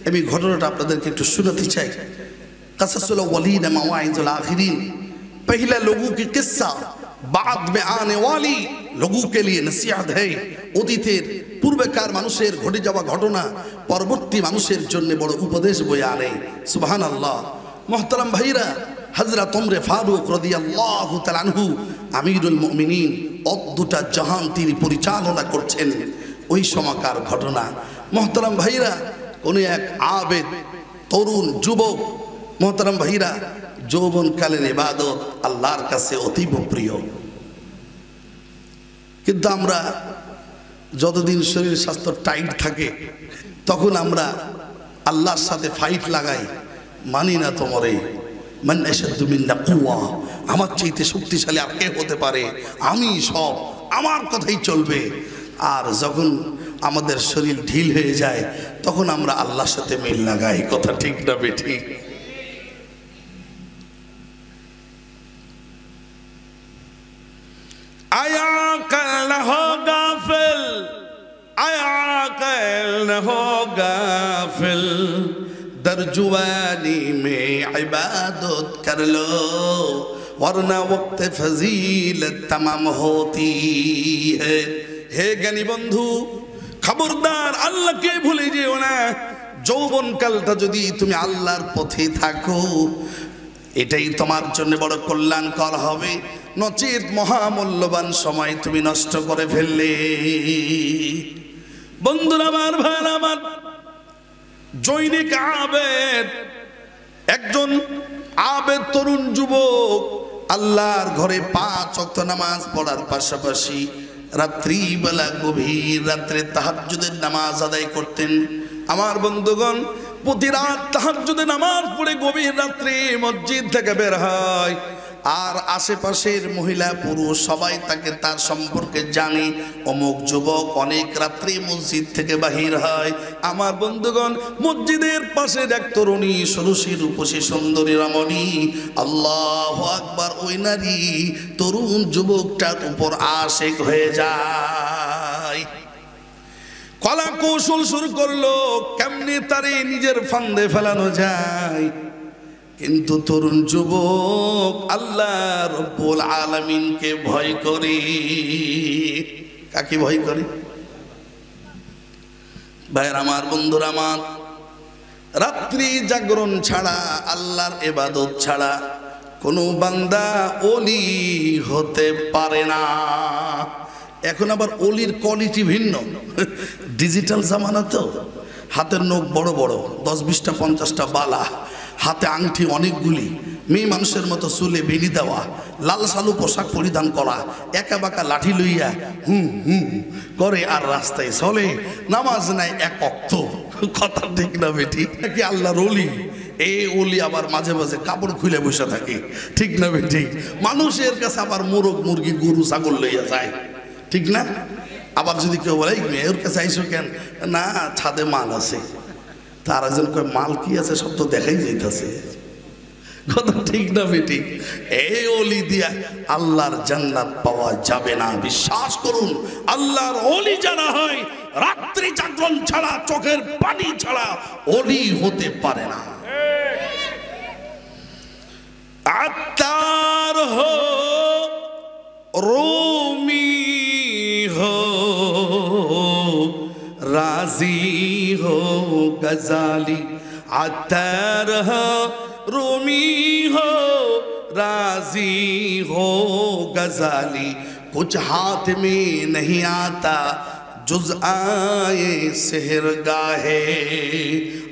আমি ঘটনাটা আপনাদেরকে একটু শোনাতে চাই। कससुल अव्वलीन मवाइजुल आखिरीन, पहले लोगों की किस्सा बाद में आने वाली लोगों के लिए नसीहत है। অতীতের পূর্বেকার মানুষের ঘটে যাওয়া ঘটনা পরবর্তী মানুষের জন্য বড় উপদেশ বয়ে আনে। সুবহানাল্লাহ। মুহতারাম ভাইরা, হযরত ওমর ফারুক রাদিয়াল্লাহু তাআলা আনহু আমিরুল মুমিনিন, অদ্ভুত জাহান তিনি পরিচালনা করছেন। ওই সময়কার ঘটনা মুহতারাম ভাইরা, কোন এক আবেদ তরুণ যুবক, মুহতারাম ভাইরা, যৌবনকালের ইবাদত আল্লাহর কাছে অতীব প্রিয়। কিন্তু আমরা যতদিন শরীর স্বাস্থ্য টাইট থাকে তখন আমরা আল্লাহর সাথে ফাইট লাগাই, মানি না তোমারে, মান আশাদ্দু মিন্না কুওয়া, আমার চাইতে শক্তিশালী আর কে হতে পারে, আমি সব, আমার কথাই চলবে। আর যখন আমাদের শরীর ঢিল হয়ে যায় তখন আমরা আল্লাহর সাথে মিল লাগাই। কথা ঠিক না বেঠিক? आया कल न हो गाफिल, आया कल न हो गाफिल, दर जुवानी में इबादत कर लो वरना वक्त फजीलत तमाम होती है। হে জ্ঞানী বন্ধু, খবরদার আল্লাহকে ভুলে যেও না। যৌবন কালটা যদি তুমি আল্লাহর পথে থাকো এটাই তোমার জন্য বড় কল্যাণকর হবে, নচেত মহামূল্যবান সময় তুমি নষ্ট করে ফেললে। বন্ধুরা আমার, ভাই আমার, জৈনিক আবেদ, একজন আবেদ তরুণ যুবক আল্লাহর ঘরে 5 ওয়াক্ত নামাজ পড়ার পাশাপাশি রাত্রিবেলা গভীর রাত্রে তাহাজ্জুদের নামাজ আদায় করতেন। আমার বন্ধুগণ, প্রতি রাত তাহাজ্জুদের নামাজ পড়ে গভীর রাত্রে মসজিদ থেকে বের হয়। আর আশেপাশের মহিলা পুরুষ সবাই তাকে তার সম্পর্কে জানে, অমুক যুবক অনেক রাত্রে মসজিদ থেকে বাহির হয়। আমার বন্ধুগণ, মসজিদের পাশে এক তরুণী, ষোড়শী রূপসী সুন্দরী রমণী, আল্লাহু আকবার, ওই নারী তরুণ যুবকটার উপর আশিক হয়ে যায়। কলা কৌশল শুরু করলো কেমনে তারে নিজের ফান্দে ফেলানো যায়। কিন্তু তরুণ যুবক আল্লাহ রব্বুল আলামিনকে ভয় করে। কাকে ভয় করে? ভাইরা আমার, বন্ধুরা আমার, রাত্রি জাগরণ ছাড়া, আল্লাহর ইবাদত ছাড়া কোনো বান্দা ওলি হতে পারে না। এখন আবার ওলির কোয়ালিটি ভিন্ন, ডিজিটাল জামানা তো, হাতের নখ বড় বড়, 10-20টা 50টা বালা, হাতে আংটি অনেকগুলি, মেয়ে মানুষের মতো চুলে বেনি দেওয়া, লাল সালু পোশাক পরিধান করা, একা বাঁকা লাঠি লইয়া হুম হুম করে আর রাস্তায় চলে, নামাজ নাই এক ওয়াক্ত। কথা ঠিক না বেটি? কি আল্লাহর ওলি? এই ওলি আবার মাঝে মাঝে কাপড় খুলে বসে থাকে। ঠিক না বেটি? মানুষের কাছে আবার মোরগ মুরগি গরু ছাগল লইয়া যায়। ঠিক না? আবার যদি কেউ বলে মেয়ের কাছে আইসো কেন, না ছাদে মাল আছে, তার একজন কয় মাল কি আছে, সব তো দেখাই যাইতেছে। কথা ঠিক না বেটি? এই ওলি দিয়া আল্লাহর জান্নাত পাওয়া যাবে না। বিশ্বাস করুন, আল্লাহর ওলি যারা হয় রাত্রি জাগরণ ছাড়া, চোখের পানি ছাড়া ওলি হতে পারে না। আত্মার হো, রুমি हो, राजी हो गजाली, अत्तर हो, रूमी हो, राजी हो गजाली, कुछ हाथ में नहीं आता जुज आए सेहर गाहे।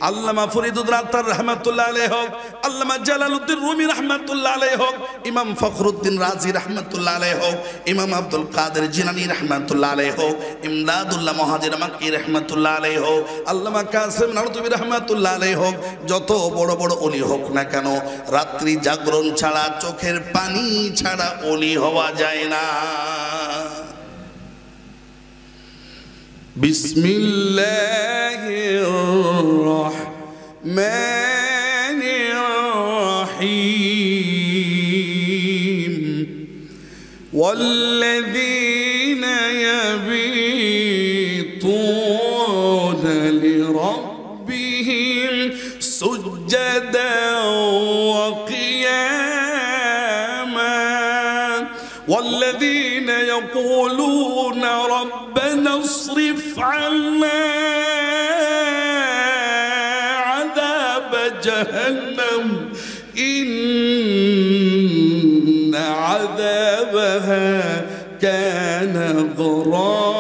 আল্লামা ফরিদুদ্দিন আত্তার রহমাতুল্লাহ আলাইহি হোক, আল্লামা জালালউদ্দিন রুমি রহমাতুল্লাহ আলাইহি হোক, ইমাম ফখরুদ্দিন রাজি রহমাতুল্লাহ আলাইহি হোক, ইমাম আব্দুল কাদের জিলানী রহমাতুল্লাহ আলাইহি হোক, ইমদাদুল্লাহ মুহাজির মাক্কি রহমাতুল্লাহ আলাইহি হোক, আল্লামা কাসিম নানুতুবি রহমাতুল্লাহ আলাইহি হোক, যত বড় বড় ওলি হোক না কেন, রাত্রি জাগরণ ছাড়া, চোখের পানি ছাড়া ওলি হওয়া যায় না। বিসমিল্লাহির রহমানির রহিম, ওয়াল্লাযীনা ইয়াবীতুনা লিরাব্বিহিম سجدا وقياما والذين يقولون ربنا اصرف عنا عذاب جهنم إن عذابها كان غراما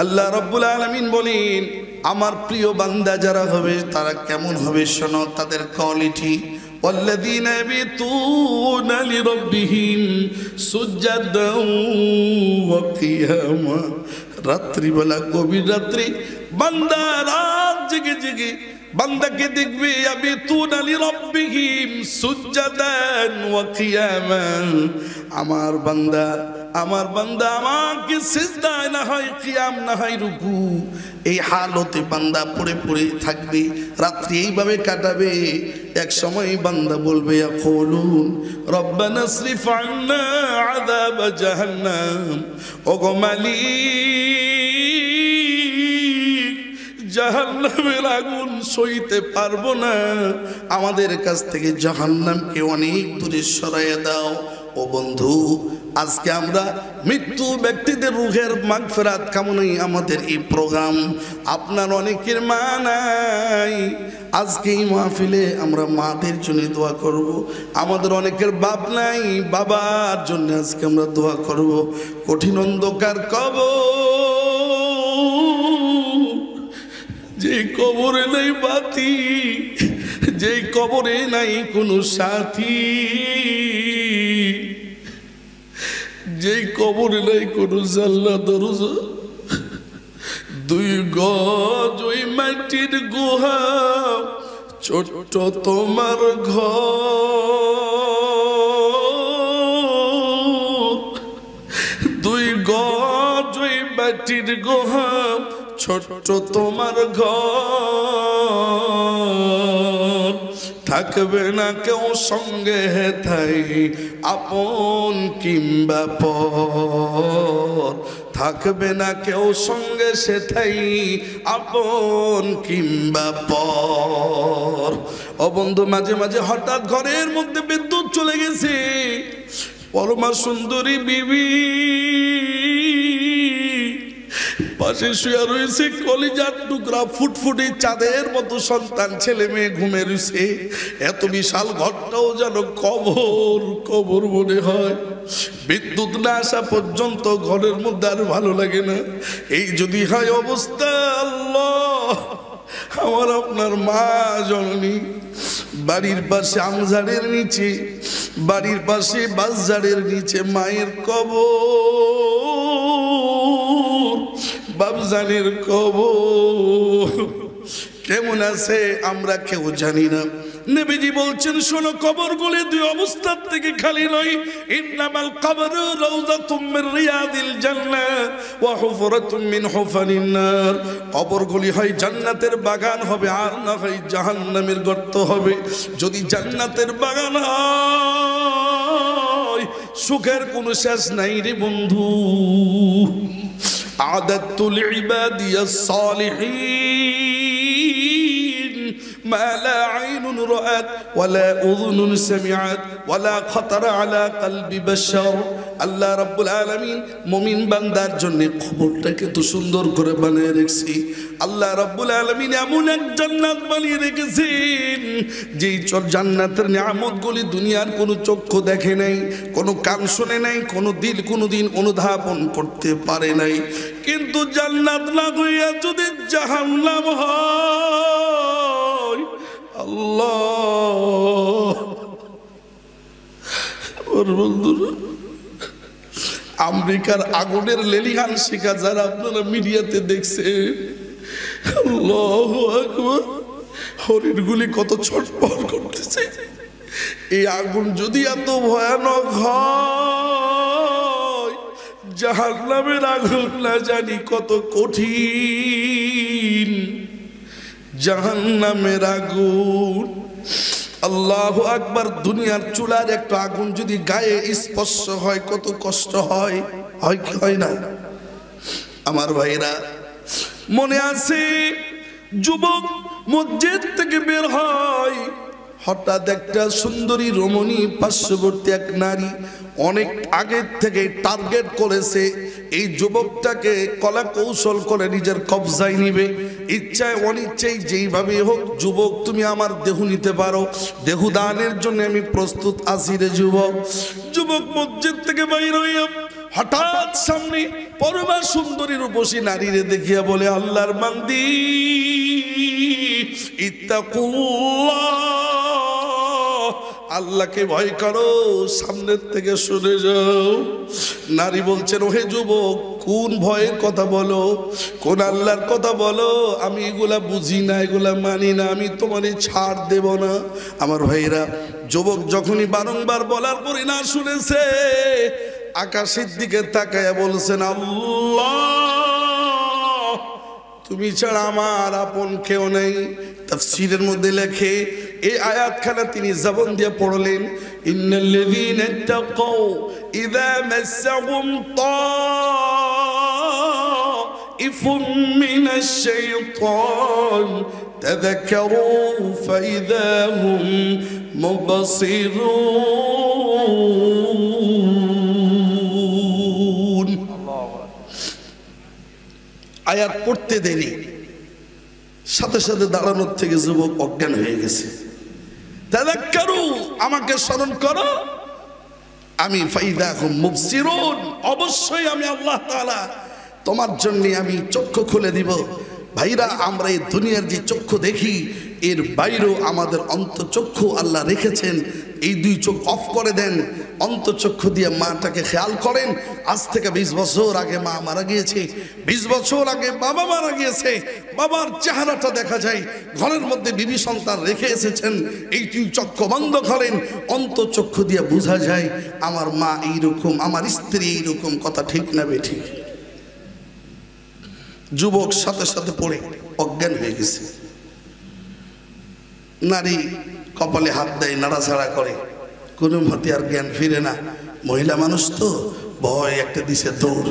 আল্লাহ রাব্বুল আলামিন বলেন আমার প্রিয় বান্দা যারা হবে তারা কেমন হবে শোনো তাদের কোয়ালিটি والذين يبيتون لربهم سجدا وقياما রাত্রি বেলা গভীর রাত্রি বান্দা রাত জেগে জেগে বান্দাকে দেখবে ইয়াবিতুনা লিরাব্বিহিম সুজদান ওয়া কিয়ামান আমার বান্দা আমাকে সিজদায় না হয় কিয়াম না হয় রুকু এই হালতে বান্দা পড়ে পড়ে থাকবে রাত্রি এইভাবে কাটাবে এক সময় বান্দা বলবে ইয়াকুলুন রব্বানা আসরিফ আন্না আযাব জাহান্নাম ওগো মালিক জাহান্নামের আগুন সইতে পারবো না আমাদের কাছ থেকে জাহান্নামকে অনেক দূরে সরাইয়া দাও ও বন্ধু আজকে আমরা মৃত্যু ব্যক্তিদের রূহের মাগফিরাত কামনাই আমাদের এই প্রোগ্রাম আপনার অনেকের মা নাই আজকে এই মাহফিলে আমরা মাদের জন্য দোয়া করব আমাদের অনেকের বাপ নাই বাবার জন্য আজকে আমরা দোয়া করব কঠিন অন্ধকার কবর যে কবরে নাই বাতি যে কবরে নাই কোনো সাথী যে কবরে নাই কোনো জান্নাত দরজা দুই গজ ওই মাটির গুহা ছোট্ট তোমার ঘর দুই গজ ওই মাটির গুহা ছোট্ট তোমার ঘর থাকবে না কেউ সঙ্গে তাই আপন কিংবা পর থাকবে না কেউ সঙ্গে সেটাই আপন কিংবা পর ও বন্ধু মাঝে মাঝে হঠাৎ ঘরের মধ্যে বিদ্যুৎ চলে গেছে পরমা সুন্দরী বিবি পাশে শুয়ে রয়েছে কলিজার টুকরা ফুটফুটি চাঁদের মতো সন্তান ছেলে মেয়ে ঘুমে রয়েছে এত বিশাল ঘরটাও যেন কবর মনে হয় বিদ্যুৎ না আসা পর্যন্ত ঘরের মধ্যে আর ভালো লাগে না এই যদি হয় অবস্থা আল্লাহ আমার আপনার মা জননী বাড়ির পাশে আমঝাড়ের নিচে বাড়ির পাশে বাঁশঝাড়ের নিচে মায়ের কবর বাপজানের কবর কেমন আছে আমরা কেউ জানি না নবীজি বলছেন শোনো কবরগুলি দুই অবস্থার থেকে খালি নয় ইন্নামাল কবরু রাউযাতুম মির রিয়াদিল জান্নাহ ওয়া হুফরাতুম মিন হুফারিন নার কবরগুলি হয় জান্নাতের বাগান হবে আর না হয় জাহান্নামের গর্ত হবে যদি জান্নাতের বাগান হয় সুখের কোনো শেষ নাই রে বন্ধু আদাতু লিইবাদিয়াস সালিহিন ما لا عين رأت ولا أذن سمعت ولا خطر على قلب بشر আল্লাহ রাব্বুল আলামিন মুমিন বান্দার জন্য কবরটাকে তো সুন্দর করে বানিয়ে রেখেছি আল্লাহ রাব্বুল আলামিন এমন এক জান্নাত বানিয়ে রেখেছেন যেই জান্নাতের নিয়ামতগুলি দুনিয়ার কোনো চক্ষু দেখে নাই কোনো কান শুনে নাই কোনো দিল কোনোদিন অনুধাবন করতে পারে নাই কিন্তু জান্নাত না হইয়া যদি জাহান্নাম হয় আল্লাহ ওর বন্ধুরা আমেরিকার আগুনের লেলিহান শিখা যারা আপনারা মিডিয়াতে দেখছেন আল্লাহু আকবার হরিণগুলি কত ছটফট করতেছে এই আগুন যদি এত ভয়ানক হয় জাহান্নামের আগুন না জানি কত কঠিন জাহান্নামের আগুন আল্লাহু আকবার দুনিয়ার চুলার একটা আগুন যদি গায়ে স্পর্শ হয় কত কষ্ট হয় হয় কি হয় না আমার ভাইরা মনে আছে যুবক মসজিদ থেকে বের হয়, হঠাৎ একটা সুন্দরী রমণী পার্শ্ববর্তী এক নারী অনেক আগে থেকে টার্গেট করেছে এই যুবকটাকে কলা কৌশল করে নিজের কবজায় নিবে। ইচ্ছায় অনিচ্ছায় যেইভাবে হোক, যুবক তুমি আমার দেহ নিতে পারো, দেহ দানের জন্য আমি প্রস্তুত আছি রে যুবক। যুবক মসজিদ থেকে বাইর হইয়া হঠাৎ সামনে পরমা সুন্দরী রূপসী নারীরে দেখিয়া বলে, আল্লাহর বান্দি ইত্তাকুল্লাহ, আল্লাহকে ভয় করো, সামনের থেকে সরে যাও। নারী বলছেন, ওহে যুবক কোন ভয়ের কথা বলো, কোন আল্লাহর কথা বলো, আমি এগুলা বুঝি না, এগুলা মানি না, আমি তোমারই ছাড় দেব না। আমার ভাইরা, যুবক যখনই বারংবার বলার পরে না শুনেছে, আকাশের দিকে তাকায়া বলছেন, আল্লাহ তুমি ছাড়া আমার আপন কেউ নেই। তাফসীরের মধ্যে লেখে এই আয়াতখানা তিনি জবান দিয়ে পড়লেন, ইন্নাল্লাযীনা তাকাউ ইযা মাসসাহুম তাইফুম মিনাশ শাইতান তাযাক্কারু ফাইযা হুম মুবসিরুন। আয়াত পড়তে দেরি, সাথে সাথে দাঁড়ানোর থেকে যুবক অজ্ঞান হয়ে গেছে। তাযাক্কারু, আমাকে স্মরণ করো, আমি ফাইদা হুম মুবসিরুন, অবশ্যই আমি আল্লাহ তাআলা তোমার জন্য আমি চক্ষু খুলে দিব। ভাইরা, আমরা এই দুনিয়ার যে চক্ষু দেখি, এর বাইরেও আমাদের অন্তঃচক্ষু আল্লাহ রেখেছেন। এই দুই চোখ অফ করে দেন, অন্তঃচক্ষু দিয়ে মাটাকে খেয়াল করেন। আজ থেকে 20 বছর আগে মা মারা গিয়েছে, 20 বছর আগে বাবা মারা গিয়েছে, বাবার চেহারাটা দেখা যায়, ঘরের মধ্যে বিবি সন্তান রেখে এসেছেন। এই দুই চক্ষু বন্ধ করেন, অন্তঃচক্ষু দিয়ে বোঝা যায় আমার মা এইরকম, আমার স্ত্রী এইরকম। কথা ঠিক না বেঠিক? যুবক সাথে সাথে পড়ে অজ্ঞান হয়ে গেছে। নারী কপালে হাত দেয়, নাড়াছাড়া করে, কোনো মতে আর জ্ঞান ফিরে না। মহিলা মানুষ তো, ভয় একটা দিছে, দৌড়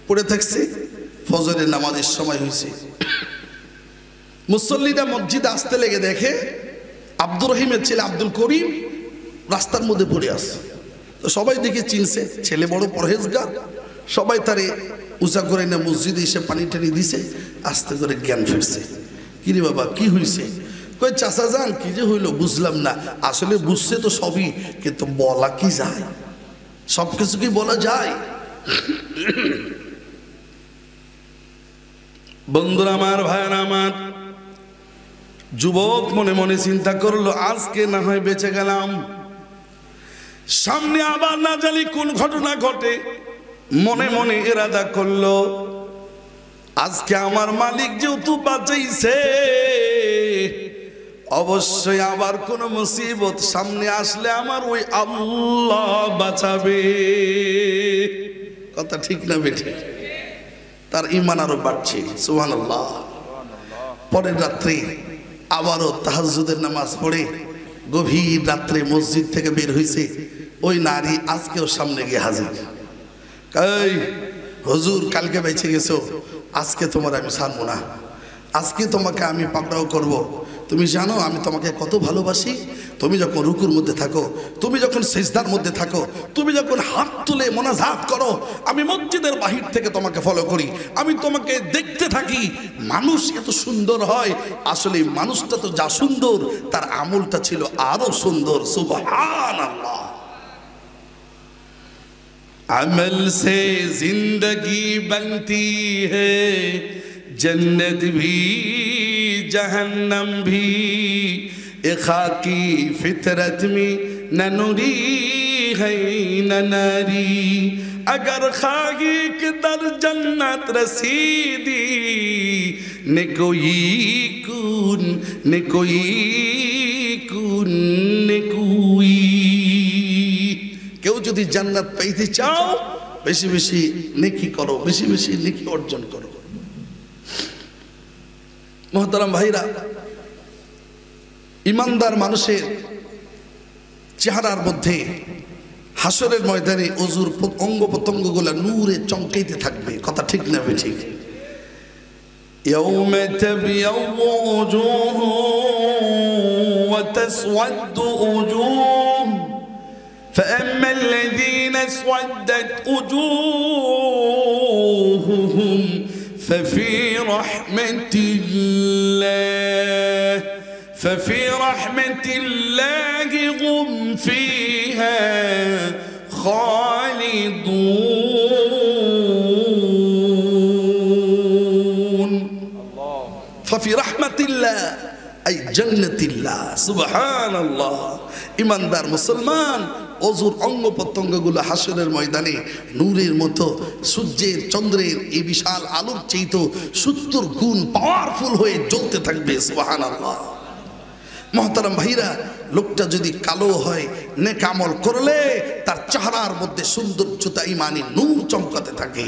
পড়ে থাকছে। ফজরের নামাজের সময় হয়েছে, মুসল্লিরা মসজিদে আসতে লেগে দেখে আব্দুর রহিমের ছেলে আব্দুল করিম রাস্তার মধ্যে পড়ে আসে। তো সবাই দেখে চিনছে, ছেলে বড় পরহেজগার, সবাই তারে উঁচা করে না মসজিদে এসে পানি টানি দিছে। আস্তে করে জ্ঞান ফিরছে। কিরে বাবা কি হয়েছে? কই চাচা যান, কি যে হইল বুঝলাম না। আসলে বুঝছে তো সবই, কিন্তু বলা কি যায়? সব কিছু কি বলা যায়? বন্ধুরা আমার, ভাইরা আমার, যুবক মনে মনে চিন্তা করলো, আজকে না হয় বেঁচে গেলাম, সামনে আবার না জানি কোন ঘটনা ঘটে। মনে মনে ইরাদা করলো, আজকে আমার মালিক যেহেতু বাঁচাইছে, অবশ্যই আবার কোন মুসিবত সামনে আসলে আমার ওই আল্লাহ বাঁচাবে। কথা ঠিক না বেঠে? তার ঈমান আরো বাড়ছে, সুবহানাল্লাহ। পরের রাত্রে আবারও তাহাজ্জুদের নামাজ পড়ে গভীর রাত্রে মসজিদ থেকে বের হয়েছে। ওই নারী আজকেও সামনে গিয়ে হাজির। এই হুজুর, কালকে বেঁচে গেছো, আজকে তোমার আমি ছাড়বো না, আজকে তোমাকে আমি পাকড়াও করব। তুমি জানো আমি তোমাকে কত ভালোবাসি। তুমি যখন রুকুর মধ্যে থাকো, তুমি যখন সিজদার মধ্যে থাকো, তুমি যখন হাত তুলে মোনাজাত করো, আমি মসজিদের বাহির থেকে তোমাকে ফলো করি, আমি তোমাকে দেখতে থাকি। মানুষ এত সুন্দর হয়, আসলে মানুষটা তো যা সুন্দর, তার আমলটা ছিল আরো সুন্দর। সুবহানাল্লাহ। अमल से जिंदगी बनती है, जन्नत भी जहन्नम भी, खाकी फितरत में न नूरी है न नारी, अगर खागी के दर जन्नत रसीदी, न कोई कुन न कोई कुन न कोई। কেউ যদি জান্নাত পাইতে চাও, বেশি বেশি নেকি করো, বেশি বেশি নেকি অর্জন করো। মুহতারাম ভাইরা, ইমানদার মানুষের চেহারার মধ্যে হাসরের ময়দানে অজুর অঙ্গ প্রত্যঙ্গগুলো নূরে চমকাইতে থাকবে। কথা ঠিক না ঠিক? يوم تبيض وجوه وتسود وجوه فأما الذين اسودت وجوههم ففي رحمة الله هم فيها خالدون ففي رحمة الله أي جنة الله سبحان الله ইমানদার মুসলমান অজুর অঙ্গ প্রত্যঙ্গগুলো হাসরের ময়দানে নূরের মতো সূর্যের চন্দ্রের এই বিশাল আলোর চেয়ে 70 গুণ পাওয়ারফুল হয়ে জ্বলতে থাকবে সুবহানাল্লাহ। মহতারাম ভাইরা, লোকটা যদি কালো হয় নেক আমল করলে তার চেহারার মধ্যে সৌন্দর্যতা ইমানি নূর চমকাতে থাকে।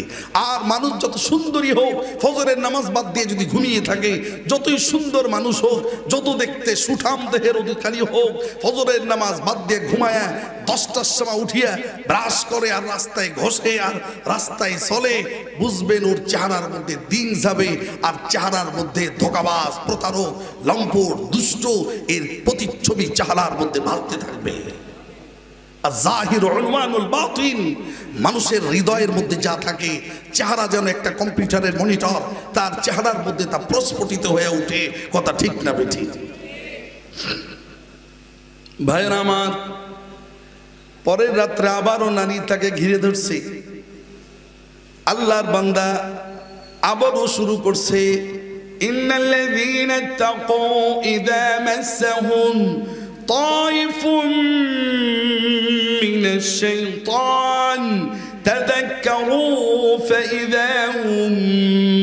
আর মানুষ যত সুন্দরী হোক, ফজরের নামাজ বাদ দিয়ে যদি ঘুমিয়ে থাকে, যতই সুন্দর মানুষ হোক, যত দেখতে সুঠাম দেহের অধিকারী হোক, ফজরের নামাজ বাদ দিয়ে ঘুমায়া 10টার সময় উঠিয়া ব্রাশ করে আর রাস্তায় ঘষে আর রাস্তায় চলে, বুঝবেন ওর চেহারার মধ্যে দিন যাবে আর চেহারার মধ্যে ধোঁকাবাজ, প্রতারক, লম্পট, দুষ্ট এর প্রতিচ্ছবি চেহারার মধ্যে ভাসতে থাকবে। আর জাহির উনওয়ানুল বাতিন, মানুষের হৃদয়ের মধ্যে যা থাকে, চেহারা যেন একটা কম্পিউটারের মনিটর, তার চেহারার মধ্যে তা প্রস্ফুটিত হয়ে ওঠে। কথা ঠিক না বেঠি? ভাইরা আমার, পরের রাত্রে আবারও নারী তাকে ঘিরে ধরছে। আল্লাহর বান্দা আবারও শুরু করছে, ইন্নাল্লাযীনা তাকাউ ইযা মাসসাহুম তাইফুম মিনাশ শাইতান তাযাক্কারু ফাইযা হুম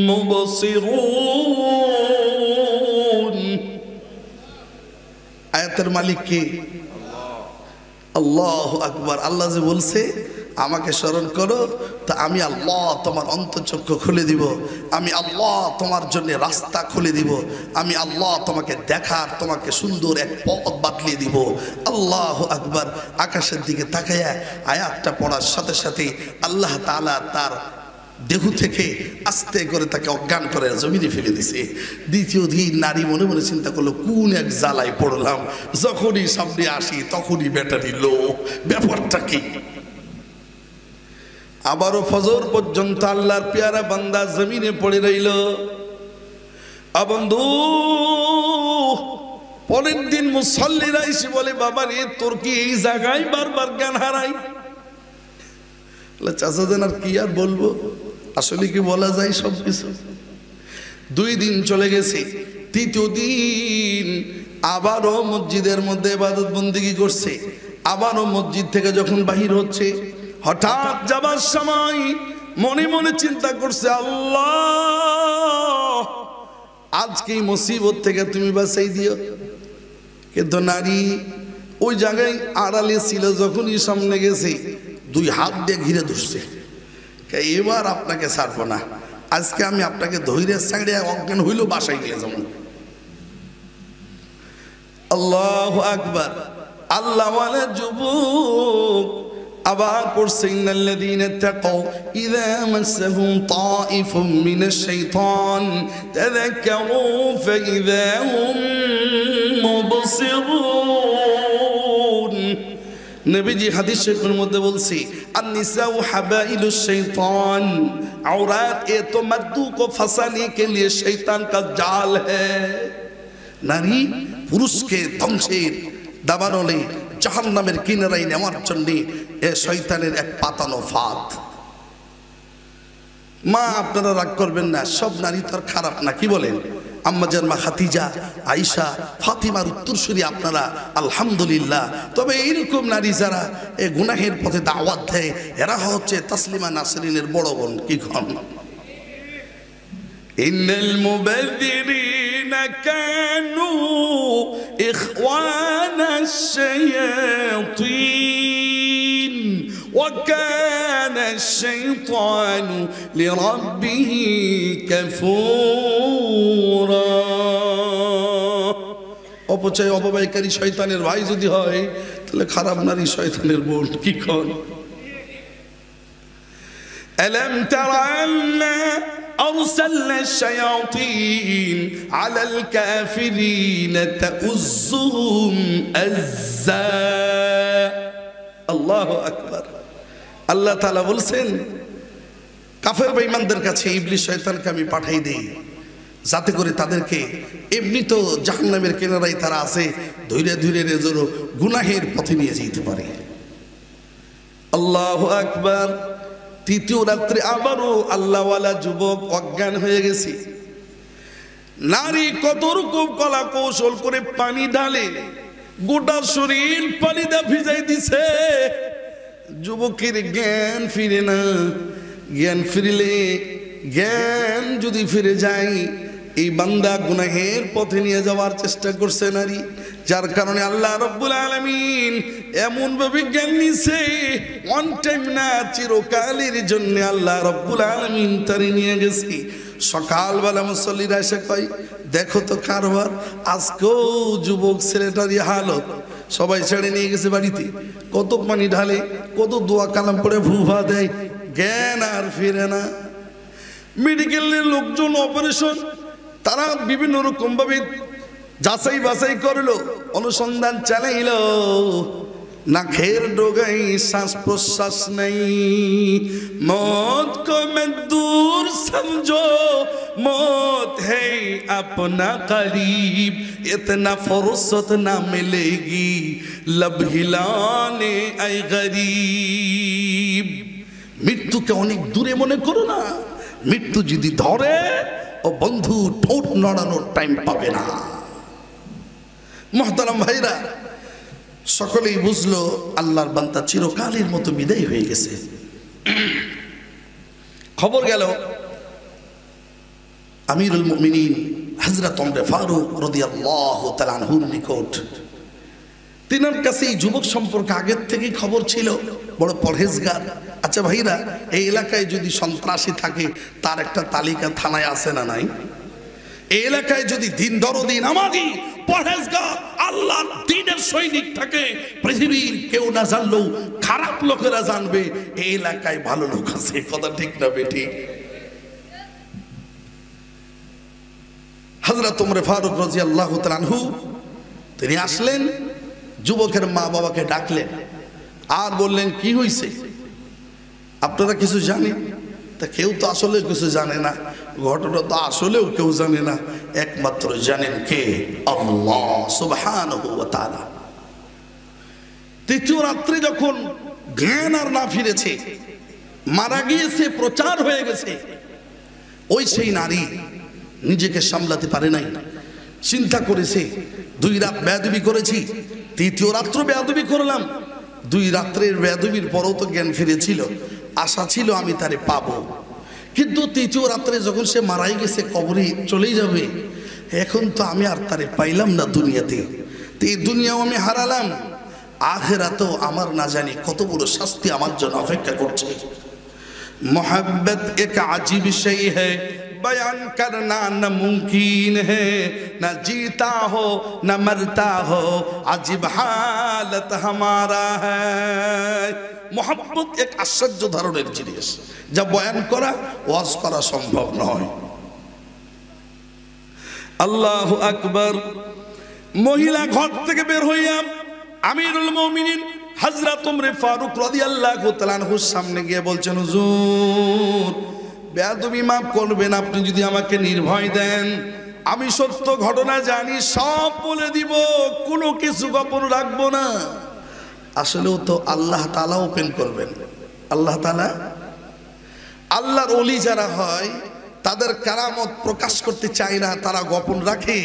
মুবসিরুন। আয়াতের মালিক কে? আল্লাহু আকবার। আল্লাহ যে বলছে আমাকে স্মরণ করো, তা আমি আল্লাহ তোমার অন্তঃচক্ষু খুলে দিব, আমি আল্লাহ তোমার জন্য রাস্তা খুলে দিব, আমি আল্লাহ তোমাকে দেখার, তোমাকে সুন্দর এক পথ বাতলিয়ে দিব। আল্লাহু আকবার। আকাশের দিকে তাকায়া আয়াতটা পড়ার সাথে সাথে আল্লাহ তাআলা তার দেহ থেকে আস্তে করে তাকে অজ্ঞান করে জমিনে ফেলে দিছে। দ্বিতীয় দিন নারী মনে মনে চিন্তা করলো, কোন এক জ্বালায় পড়লাম, যখনই সামনে আসি তখনই ব্যাটারি লো, ব্যাপারটা কি? আবারও ফজর পর্যন্ত আল্লাহর পেয়ারা বান্দা জমিনে পড়ে রইল। বন্ধু, পরের দিন মুসল্লিরা এসে বলে, বাবা রে, তোর কি এই জায়গায় বারবার জ্ঞান হারাই? চাচা যেন আর কি আর বলবো, আসলে কি বলা যায় সবকিছু? 2 দিন চলে গেছে। তৃতীয় দিন আবারও মসজিদের মধ্যে ইবাদত বন্দেগী করছে। আবারও মসজিদ থেকে যখন বাহির হচ্ছে, হঠাৎ যাবার সময় মনে মনে চিন্তা করছে, আল্লাহ আজকে এই মুসিবত থেকে তুমি বাঁচাই দিও। কিন্তু নারী ওই জায়গায় আড়ালে ছিল, যখনই সামনে গেছে 2 হাত দিয়ে ঘিরে ধরছে, এবার আপনাকে ছাড়বো না, আজকে আমি আপনাকে ধৈর্য ছাড়িয়ে অজ্ঞান হইল বাসায় নিয়ে যাবো। আল্লাহু আকবার। আল্লাহওয়ালা যুবক আবার পড়ছে, ইন্নাল্লাযীনা তাকাউ ইযা মাসসাহুম তাইফুম মিনাশ শাইতান তাযাক্কারু ফাইযা হুম মুবসিরুন। নবীজি হাদিস শরীফের মধ্যে বলছি, আন-নিসাউ হাবাইলুশ শাইতান, औरत ये तो मर्दों को फंसाने के लिए शैतान का जाल है। नारी পুরুষকে ধ্বংসের দাবানলে জাহান্নামের কিনারায় নেওয়ার জন্য এ শয়তানের এক পাতানো ফাঁদ। মা, আপনারা রাগ করবেন না, সব নারী তো আর খারাপ না, কি বলেন? আম্মাজান মা খাদিজা, আয়েশা, ফাতিমার উত্তরসূরি আপনারা আলহামদুলিল্লাহ। তবে এইরকম নারী যারা এই গুনাহের পথে দাওয়াত দেয়, এরা হচ্ছে তাসলিমা নাসরিনের বড় বোন। কি কন? ইন্নাল মুবাযযিরিনা কানু ইখওয়ানাশ শায়াতিন ওয়া কানাশ শাইতানু লিরাব্বিহি কাফুরা। অপচয় অপব্যয়কারী শয়তানের ভাই যদি হয়, তাহলে খারাপ নারী শয়তানের বোন। কি কন? আলাম তারা আন্না أرسلنا الشياطين على الكافرين تؤزهم أزا الله أكبر الله تعالى বলছেন কাফের বেঈমানদের কাছে ইবলিস শয়তানকে আমি পাঠাই দেই যাতে করে তাদেরকে এমনি তো জাহান্নামের কিনারায় তারা আছে ধীরে ধীরে যেন গুনাহের পথে নিয়ে যেতে পারে আল্লাহু আকবার তৃতীয় রাত্রে আবারও আল্লাহওয়ালা যুবক অজ্ঞান হয়ে গেছে নারী কত রকম কলা কৌশল করে পানি ঢালে গোটা শরীর পানি দা ভিজাই দিছে যুবকের জ্ঞান ফিরে না জ্ঞান ফিরলে জ্ঞান যদি ফিরে যায় এই বান্দা গুনাহের পথে নিয়ে যাওয়ার চেষ্টা করছে নারী যার কারণে আল্লাহ রাব্বুল আলামিন এমন ভাবে জ্ঞান নিছে ওয়ান টাইম না চিরকালের জন্য আল্লাহ রাব্বুল আলামিন তারে নিয়ে গেছে সকালবেলা মুসল্লিরা এসে কয় দেখো তো কারবার আজকেও যুবক ছেলেটারই হালত সবাই ছেড়ে নিয়ে গেছে বাড়িতে কত পানি ঢালে কত দোয়া কালাম পড়ে ভুভা দেয় জ্ঞান আর ফিরে না মেডিকেলের লোকজন অপারেশন তারা বিভিন্ন রকম ভাবে যাচাই বাছাই করলো অনুসন্ধান চালাইলো নাকের ডোগাই শ্বাস প্রশ্বাস নাই মौत को मैं दूर समझो मौत है अपना करीब इतना फुर्सत ना मिलेगी लब हिलाने ऐ गरीब মৃত্যুকে অনেক দূরে মনে করো না মৃত্যু যদি ধরে ও বন্ধু ঠোঁট নড়ানোর টাইম পাবে না মুহতারাম ভাইরা সকলেই বুঝলো আল্লাহর বান্দা চিরকালের মতো বিদায় হয়ে গেছে খবর গেল আমিরুল মুমিনিন হযরত ওমর ফারুক রাদিয়াল্লাহু তাআলা আনহুর নিকট তিনার কাছে এই যুবক সম্পর্কে আগের থেকেই খবর ছিল বড় পরহেজগার আচ্ছা ভাইরা এই এলাকায় যদি সন্ত্রাসী থাকে তার একটা তালিকা থানায় আছে না নাই এই এলাকায় যদি দিন দরদি নামাজি পরহেজগার আল্লাহর দ্বীনের সৈনিক থাকে পৃথিবীর কেউ না জানলেও খারাপ লোকেরা জানবে এই এলাকায় ভালো লোক আছে কথা ঠিক না বেটি হযরত ওমর ফারুক রাদিয়াল্লাহু তাআলা আনহু তিনি আসলেন যুবকের মা বাবাকে ডাকলেন আর বললেন কি হইছে আপনারা কিছু জানেন তা কেউ তো আসলে কিছু জানে না ঘটনা তো আসলেও কেউ জানে না একমাত্র জানেন কে আল্লাহ সুবহানাহু ওয়া তাআলা তৃতীয় রাত্রে যখন জ্ঞান আর না ফিরেছে মারা গিয়েছে প্রচার হয়ে গেছে ওই সেই নারী নিজেকে সামলাতে পারে নাই চিন্তা করেছে দুই রাত বেয়াদবি করেছি তৃতীয় রাত্র বেয়াদবি করলাম দুই রাত্রের বেয়াদবির পরও তো জ্ঞান ফিরেছিল আশা ছিল আমি তারে পাবো কিন্তু তৃতীয় রাত্রে যখন সে মারাই গেছে কবরে চলেই যাবে এখন তো আমি আর তারে পাইলাম না দুনিয়াতে তো এই দুনিয়াও আমি হারালাম আখিরাতেও আমার না জানি কত বড় শাস্তি আমার জন্য অপেক্ষা করছে मोहब्बत एक अजीब शय है बयान करना न मुमकिन है न जीता हो न मरता हो अजीब हालत हमारा है मोहब्बत एक आश्चर्य ধরনের জিনিস যা বয়ান করা ওয়াজ করা সম্ভব নয় আল্লাহু আকবার মহিলা ঘর থেকে বের হইয়া আমিরুল মুমিনিন হযরত ওমর ফারুক রাদিয়াল্লাহু তাআলা আনহুর সামনে গিয়ে বলছেন হুজুর বেয়াদবি মাফ করবেন আপনি যদি আমাকে নির্ভয় দেন আমি সত্য ঘটনা জানি সব বলে দিব কোনো কিছু গোপন রাখবো না আসলেও তো আল্লাহ তাআলা ওপেন করবেন আল্লাহ তাআলা আল্লাহর ওলি যারা হয় তাদের কারামত প্রকাশ করতে চায় না তারা গোপন রাখে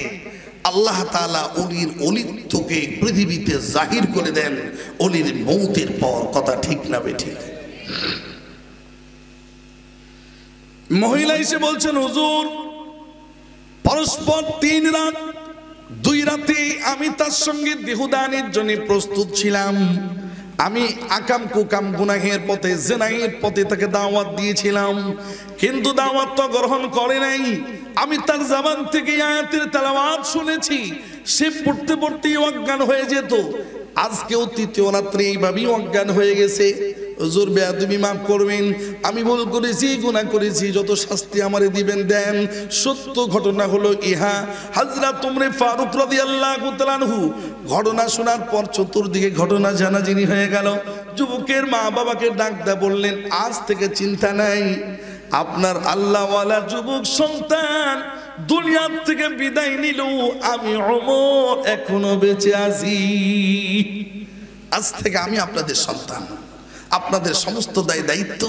আল্লাহ তাআলা ওলির অলিত্বকে পৃথিবীতে জাহির করে দেন ওলির মৌতের পর কথা ঠিক না বেঠিক মহিলা এসে বলছেন হুজুর পরস্পর 3 রাত 2 রাতে আমি তার সঙ্গে দেহদানের জন্য প্রস্তুত ছিলাম আমি আকাম কুকাম গুনাহের পথে জিনাহের পথে তাকে দাওয়াত দিয়েছিলাম কিন্তু দাওয়াত তো গ্রহণ করে নাই আমি তার জবান থেকে আয়াতের তেলাওয়াত শুনেছি সে পড়তে পড়তেই অজ্ঞান হয়ে যেত আজকেও তৃতীয় রাত্রে এইভাবেই অজ্ঞান হয়ে গেছে হুজুর বেয়াদবি মাফ করবেন, আমি ভুল করেছি, গুনাহ করেছি, যত শাস্তি আমারে দিবেন দেন। সত্য ঘটনা হলো ইহা। হযরত উমর ফারুক রাদিয়াল্লাহু তাআলা আনহু ঘটনা শোনার পর চতুর্দিকে ঘটনা জানাজানি হয়ে গেল। যুবকের মা বাবাকে ডাক দা বললেন, আজ থেকে চিন্তা নাই, আপনার আল্লাহওয়ালা যুবক সন্তান দুনিয়ার থেকে বিদায় নিল, আমি ওমর এখনো বেঁচে আছি। আজ থেকে আমি আপনাদের সন্তান, আপনাদের সমস্ত দায়িত্ব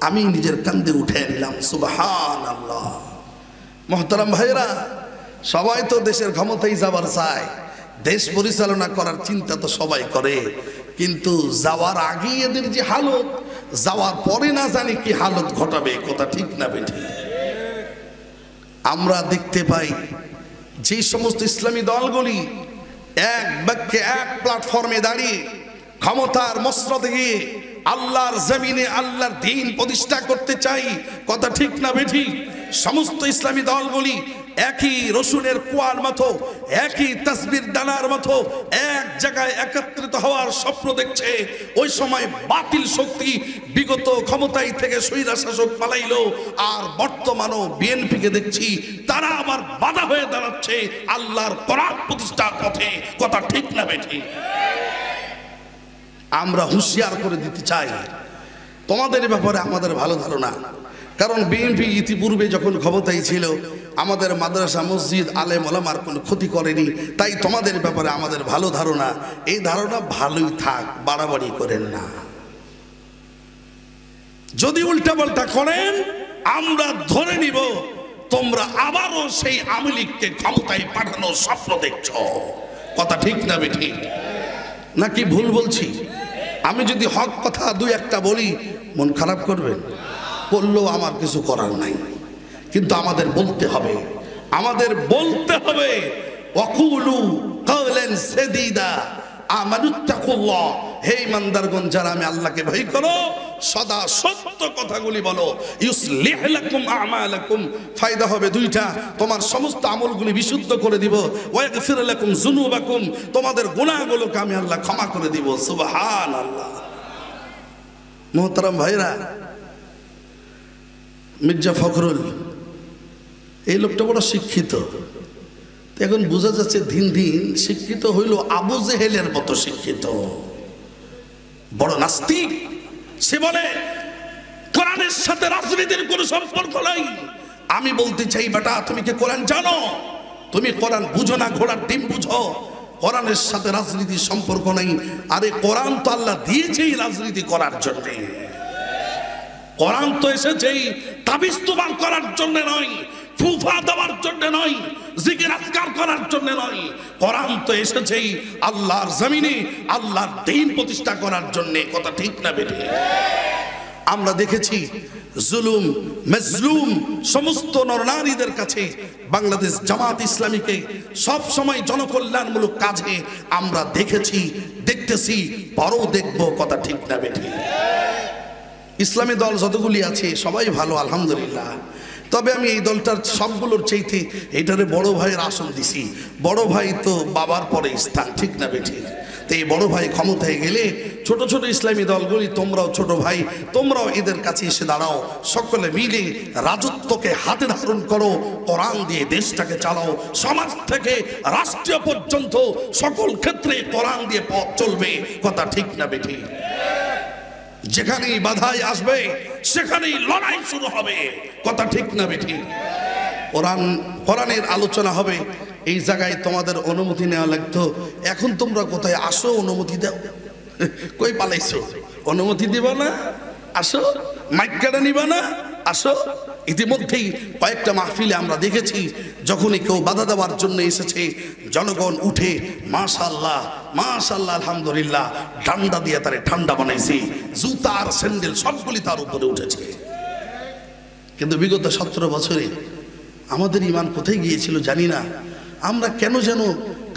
আমি নিজের কাঁধে উঠে নিলাম। সুবহানাল্লাহ। মুহতারাম ভাইরা, সবাই তো দেশের ক্ষমতায় যাবার চায়, দেশ পরিচালনা করার চিন্তা তো সবাই করে, কিন্তু যাওয়ার আগে এদের যে হালত, যাওয়ার পরে না জানি কি হালত ঘটাবে, কথা ঠিক না বেঠি? আমরা দেখতে পাই যে সমস্ত ইসলামী দলগুলি এক বাক্যে এক প্ল্যাটফর্মে দাঁড়িয়ে ক্ষমতার মসনদে গিয়ে আল্লাহর জমিনে আল্লাহর দ্বীন প্রতিষ্ঠা করতে চাই, কথা ঠিক না বেঠি? সমস্ত ইসলামী দলগুলি একই রসুনের কুয়ার মতো, একই তাসবির দানার মতো এক জায়গায় একত্রিত হওয়ার স্বপ্ন দেখছে। ওই সময় বাতিল শক্তি বিগত ক্ষমতায় থেকে স্বৈরা শাসক পালাইলো, আর বর্তমানও বিএনপিকে দেখছি তারা আবার বাধা হয়ে দাঁড়াচ্ছে আল্লাহর কোরআন প্রতিষ্ঠার পথে, কথা ঠিক না বেঠি? আমরা হুঁশিয়ার করে দিতে চাই, তোমাদের ব্যাপারে আমাদের ভালো ধারণা। কারণ বিএনপি ইতিপূর্বে যখন ক্ষমতায় ছিল আমাদের মাদ্রাসা মসজিদ আলেম ওলামার কোনো ক্ষতি করেনি, তাই তোমাদের ব্যাপারে আমাদের ভালো ধারণা। এই ধারণা ভালোই থাক, বাড়াবাড়ি করেন না। যদি উল্টাপাল্টা করেন আমরা ধরে নিব তোমরা আবারও সেই আওয়ামী লীগকে ক্ষমতায় পাঠানোর স্বপ্ন দেখছ, কথা ঠিক না বেঠি? নাকি ভুল বলছি? আমি যদি হক কথা দুই একটা বলি মন খারাপ করবেন? করলেও আমার কিছু করার নাই, কিন্তু আমাদের বলতে হবে, আমাদের বলতে হবে। ওয়াকুলু কাওলান সাদীদা আমানুত্তাকুল্লাহ, হে ইমানদারগণ, যারা আমি আল্লাহকে ভয় করো সদা সত্য কথাগুলি বলো। ইউসলিহ লাকুম আমালাকুম, ফায়দা হবে দুইটা, তোমার সমস্ত আমলগুলি বিশুদ্ধ করে দিব। ওয়া ইয়াগফির লাকুম যুনুবাকুম, তোমাদের গুনাহগুলোকে আমি আল্লাহ ক্ষমা করে দিব। সুবহানাল্লাহ। মুহতারাম ভাইরা, মির্জা ফখরুল এই লোকটা বড় শিক্ষিত, এখন বোঝা যাচ্ছে দিন দিন শিক্ষিত হইল আবু জেহেলের মতো শিক্ষিত, বড় নাস্তিক। সে বলে কোরআনের সাথে রাজনীতির কোনো সম্পর্ক নাই। আমি বলতে চাই, বেটা তুমি কি কোরআন জানো? তুমি কোরআন বুঝো না, ঘোড়ার ডিম বুঝো। কোরআনের সাথে রাজনীতির সম্পর্ক নাই। আরে কোরআন তো আল্লাহ দিয়েছেই রাজনীতি করার জন্য। কোরআন তো এসেছেই তাবিজ তুমার করার জন্য নয়, ফুফা দেওয়ার জন্য নয়, জিকির আজকার করার জন্য নয়। কোরআন তো এসেছেই আল্লাহর জমিনে আল্লাহর দ্বীন প্রতিষ্ঠা করার জন্য, কথা ঠিক না বেঠি? আমরা দেখেছি জুলুম মাজলুম সমস্ত নরনারীদের কাছে বাংলাদেশ জামাত ইসলামীকে সব সময় জনকল্যাণমূলক কাজে আমরা দেখেছি, দেখতেছি, পরও দেখব, কথা ঠিক না বেঠি? ইসলামী দল যতগুলি আছে সবাই ভালো, আলহামদুলিল্লাহ। তবে আমি এই দলটার সবগুলোর চাইতে এইটারে বড় ভাইয়ের আসন দিছি। বড় ভাই তো বাবার পরে স্থান, ঠিক না বেঠি? তো এই বড় ভাই ক্ষমতায় গেলে ছোট ছোট ইসলামী দলগুলি, তোমরাও ছোট ভাই, তোমরাও এদের কাছে এসে দাঁড়াও, সকলে মিলে রাজত্বকে হাতে ধারণ করো, কোরআন দিয়ে দেশটাকে চালাও। সমাজ থেকে রাষ্ট্রীয় পর্যন্ত সকল ক্ষেত্রে কোরআন দিয়ে পথ চলবে, কথা ঠিক না বেঠি? যেখানেই বাধাই আসবে সেখানেই লড়াই শুরু হবে, কথা ঠিক না বেঠি? কোরআনের আলোচনা হবে, এই জায়গায় তোমাদের অনুমতি নেওয়া লাগতো। এখন তোমরা কোথায় আসো, অনুমতি দাও। কই পালাইছো? অনুমতি দিবা না? আসো। মাইক কেড়ে নিবা না? আসো। ইতিমধ্যেই কয়েকটা মাহফিলে আমরা দেখেছি, যখনই কেউ বাধা দেওয়ার জন্য এসেছে জনগণ উঠে মাশাআল্লাহ মাশাআল্লাহ আলহামদুলিল্লাহ ডান্ডা দিয়ে তারে ঠান্ডা বানাইছে, জুতা আর স্যান্ডেল সবগুলি তার উপরে উঠেছে। কিন্তু বিগত 17 বছরে আমাদের ইমান কোথায় গিয়েছিল জানি না। আমরা কেন যেন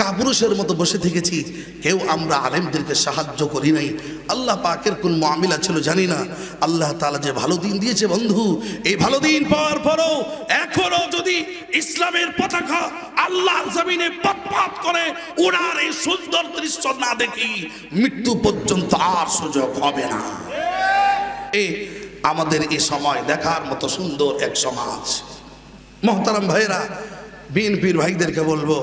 কাপুরুষের মতো বসে থেকেছি, কেউ আমরা আলেমদেরকে সাহায্য করি নাই। আল্লাহ পাকের কোন মুআমিলা ছিল জানি না। আল্লাহ তাআলা যে ভালো দিন দিয়েছে বন্ধু, এই ভালো দিন পাওয়ার পরও এখনো যদি ইসলামের পতাকা আল্লাহর জমিনে পথ করে উড়ার এই সুন্দর দৃশ্য না দেখি, মৃত্যু পর্যন্ত আর সুযোগ হবে না। আমাদের এই সময় দেখার মতো সুন্দর এক সমাজ। মোহতারাম ভাইরা, বিএনপির ভাইদেরকে বলবো,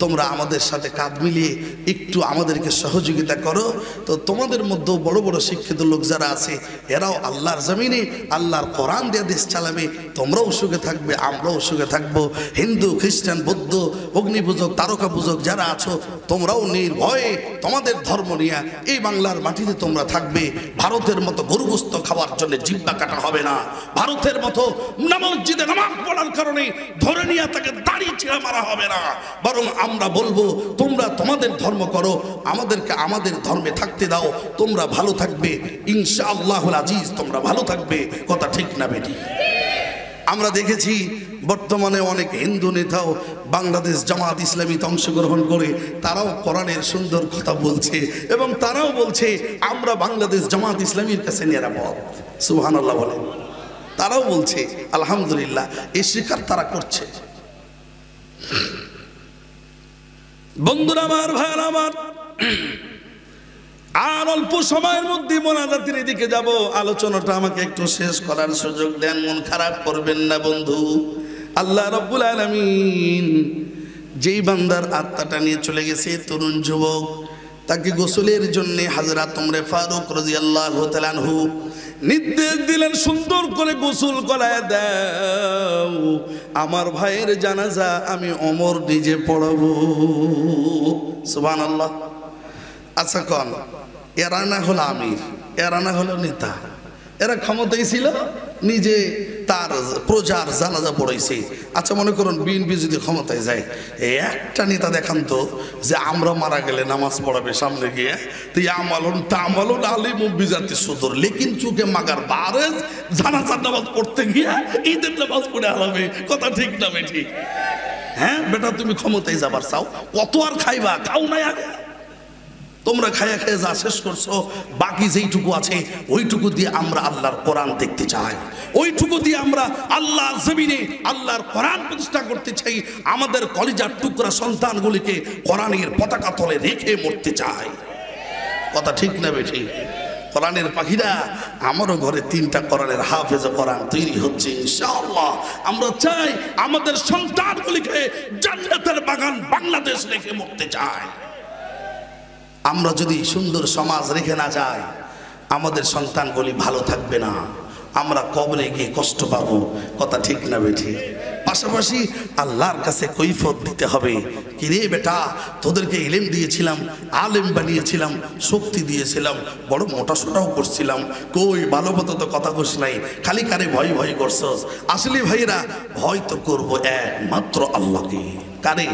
তোমরা আমাদের সাথে কাঁধ মিলিয়ে একটু আমাদেরকে সহযোগিতা করো। তো তোমাদের মধ্যেও বড় বড় শিক্ষিত লোক যারা আছে, এরাও আল্লাহর জমিনে আল্লাহর কোরআন দিয়ে দেশ চালাবে। তোমরাও সুখে থাকবে, আমরাও সুখে থাকবো। হিন্দু, খ্রিস্টান, বৌদ্ধ, অগ্নি পূজক, তারকা পূজক যারা আছো, তোমরাও নির্ভয়ে তোমাদের ধর্ম নিয়ে এই বাংলার মাটিতে তোমরা থাকবে। ভারতের মতো গরুগ্রস্ত খাওয়ার জন্য জিব্বা কাটা হবে না। ভারতের মতো মসজিদে নামাজ পড়ার কারণে ধরে নিয়ে তাকে দাড়ি ছিঁড়া মারা হবে না। বরং আমরা বলবো, তোমরা তোমাদের ধর্ম করো, আমাদেরকে আমাদের ধর্মে থাকতে দাও। তোমরা ভালো থাকবে ইনশাআল্লাহুল আজিজ, তোমরা ভালো থাকবে। কথা ঠিক না বেটি? আমরা দেখেছি বর্তমানে অনেক হিন্দু নেতাও বাংলাদেশ জামাত ইসলামীতে অংশগ্রহণ করে তারাও কোরআনের সুন্দর কথা বলছে, এবং তারাও বলছে আমরা বাংলাদেশ জামাত ইসলামীর কাছে নিরাপদ। সুবহানাল্লাহ বলেন। তারাও বলছে আলহামদুলিল্লাহ, এই স্বীকার তারা করছে। বন্ধুরা আমার, ভাইরা আমার, আর অল্প সময়ের মধ্যে মোনাজাতের দিকে যাব। আলোচনাটা আমাকে একটু শেষ করার সুযোগ দেন, মন খারাপ করবেন না বন্ধু। আল্লাহ রাব্বুল আলামিন যেই বান্দার আত্মাটা নিয়ে চলে গেছে, তরুণ যুবক, তাকে গোসলের জন্য হযরত ওমর ফারুক রাদিয়াল্লাহু তাআলা আনহু নির্দেশ দিলেন, সুন্দর করে গোসল করায় দাও। আমার ভাইয়ের জানাজা আমি ওমর নিজে পড়াবো। সুবহানাল্লাহ। আচ্ছা কোন, এরা না হলো আমির, এরা না হলো নেতা, এরা ক্ষমতায় ছিল, নিজে তার প্রজার জানাজা পড়াইছে। আচ্ছা মনে করুন বিএনপি যদি ক্ষমতায় যায়, একটা নেতা দেখান তো যে আমরা মারা গেলে নামাজ পড়াবে সামনে গিয়ে, তুই আমালুন তামালুন আলী মুব্বি জাতি সুদর, লেকিন চুকে মাগার বারে জানাজার নামাজ পড়তে গিয়ে ঈদের নামাজ পড়ে হারাবে। কথা ঠিক না বেঠি? হ্যাঁ বেটা, তুমি ক্ষমতায় যাবার চাও, কত আর খাইবা? খাও নাই আগে। তোমরা খায়া খায়া যা শেষ করছো, বাকি যেইটুকু আছে ওইটুকু দিয়ে আমরা আল্লাহর কোরআন দেখতে চাই, ওইটুকু দিয়ে আমরা আল্লাহর জমিনে আল্লাহর কোরআন প্রতিষ্ঠা করতে চাই। আমাদের কলিজার টুকরা সন্তানগুলিকে কোরআনের পতাকা তলে রেখে মরতে চাই। কথা ঠিক না বেঠি? কোরআনের পাখিরা, আমারও ঘরে 3টা কোরআনের হাফেজ কোরআন তৈরি হচ্ছে ইনশাআল্লাহ। আমরা চাই আমাদের সন্তানগুলিকে জান্নাতের বাগান বাংলাদেশ রেখে মরতে চাই। আমরা যদি সুন্দর সমাজ রেখে না যাই, আমাদের সন্তানগুলি ভালো থাকবে না, আমরা কবরে গিয়ে কষ্ট পাবো। কথা ঠিক না বেঠি? পাশাপাশি আল্লাহর কাছে কৈফিয়ত দিতে হবে। কি রে বেটা, তোদেরকে ইলম দিয়েছিলাম, আলেম বানিয়েছিলাম, শক্তি দিয়েছিলাম, বড় মোটাসোটাও করছিলাম, কই ভালো মতো তো কথা কইস নাই, খালি কারে ভয় ভয় করছস। আসলে ভাইরা, ভয় তো করবো একমাত্র আল্লাহকে। কারে?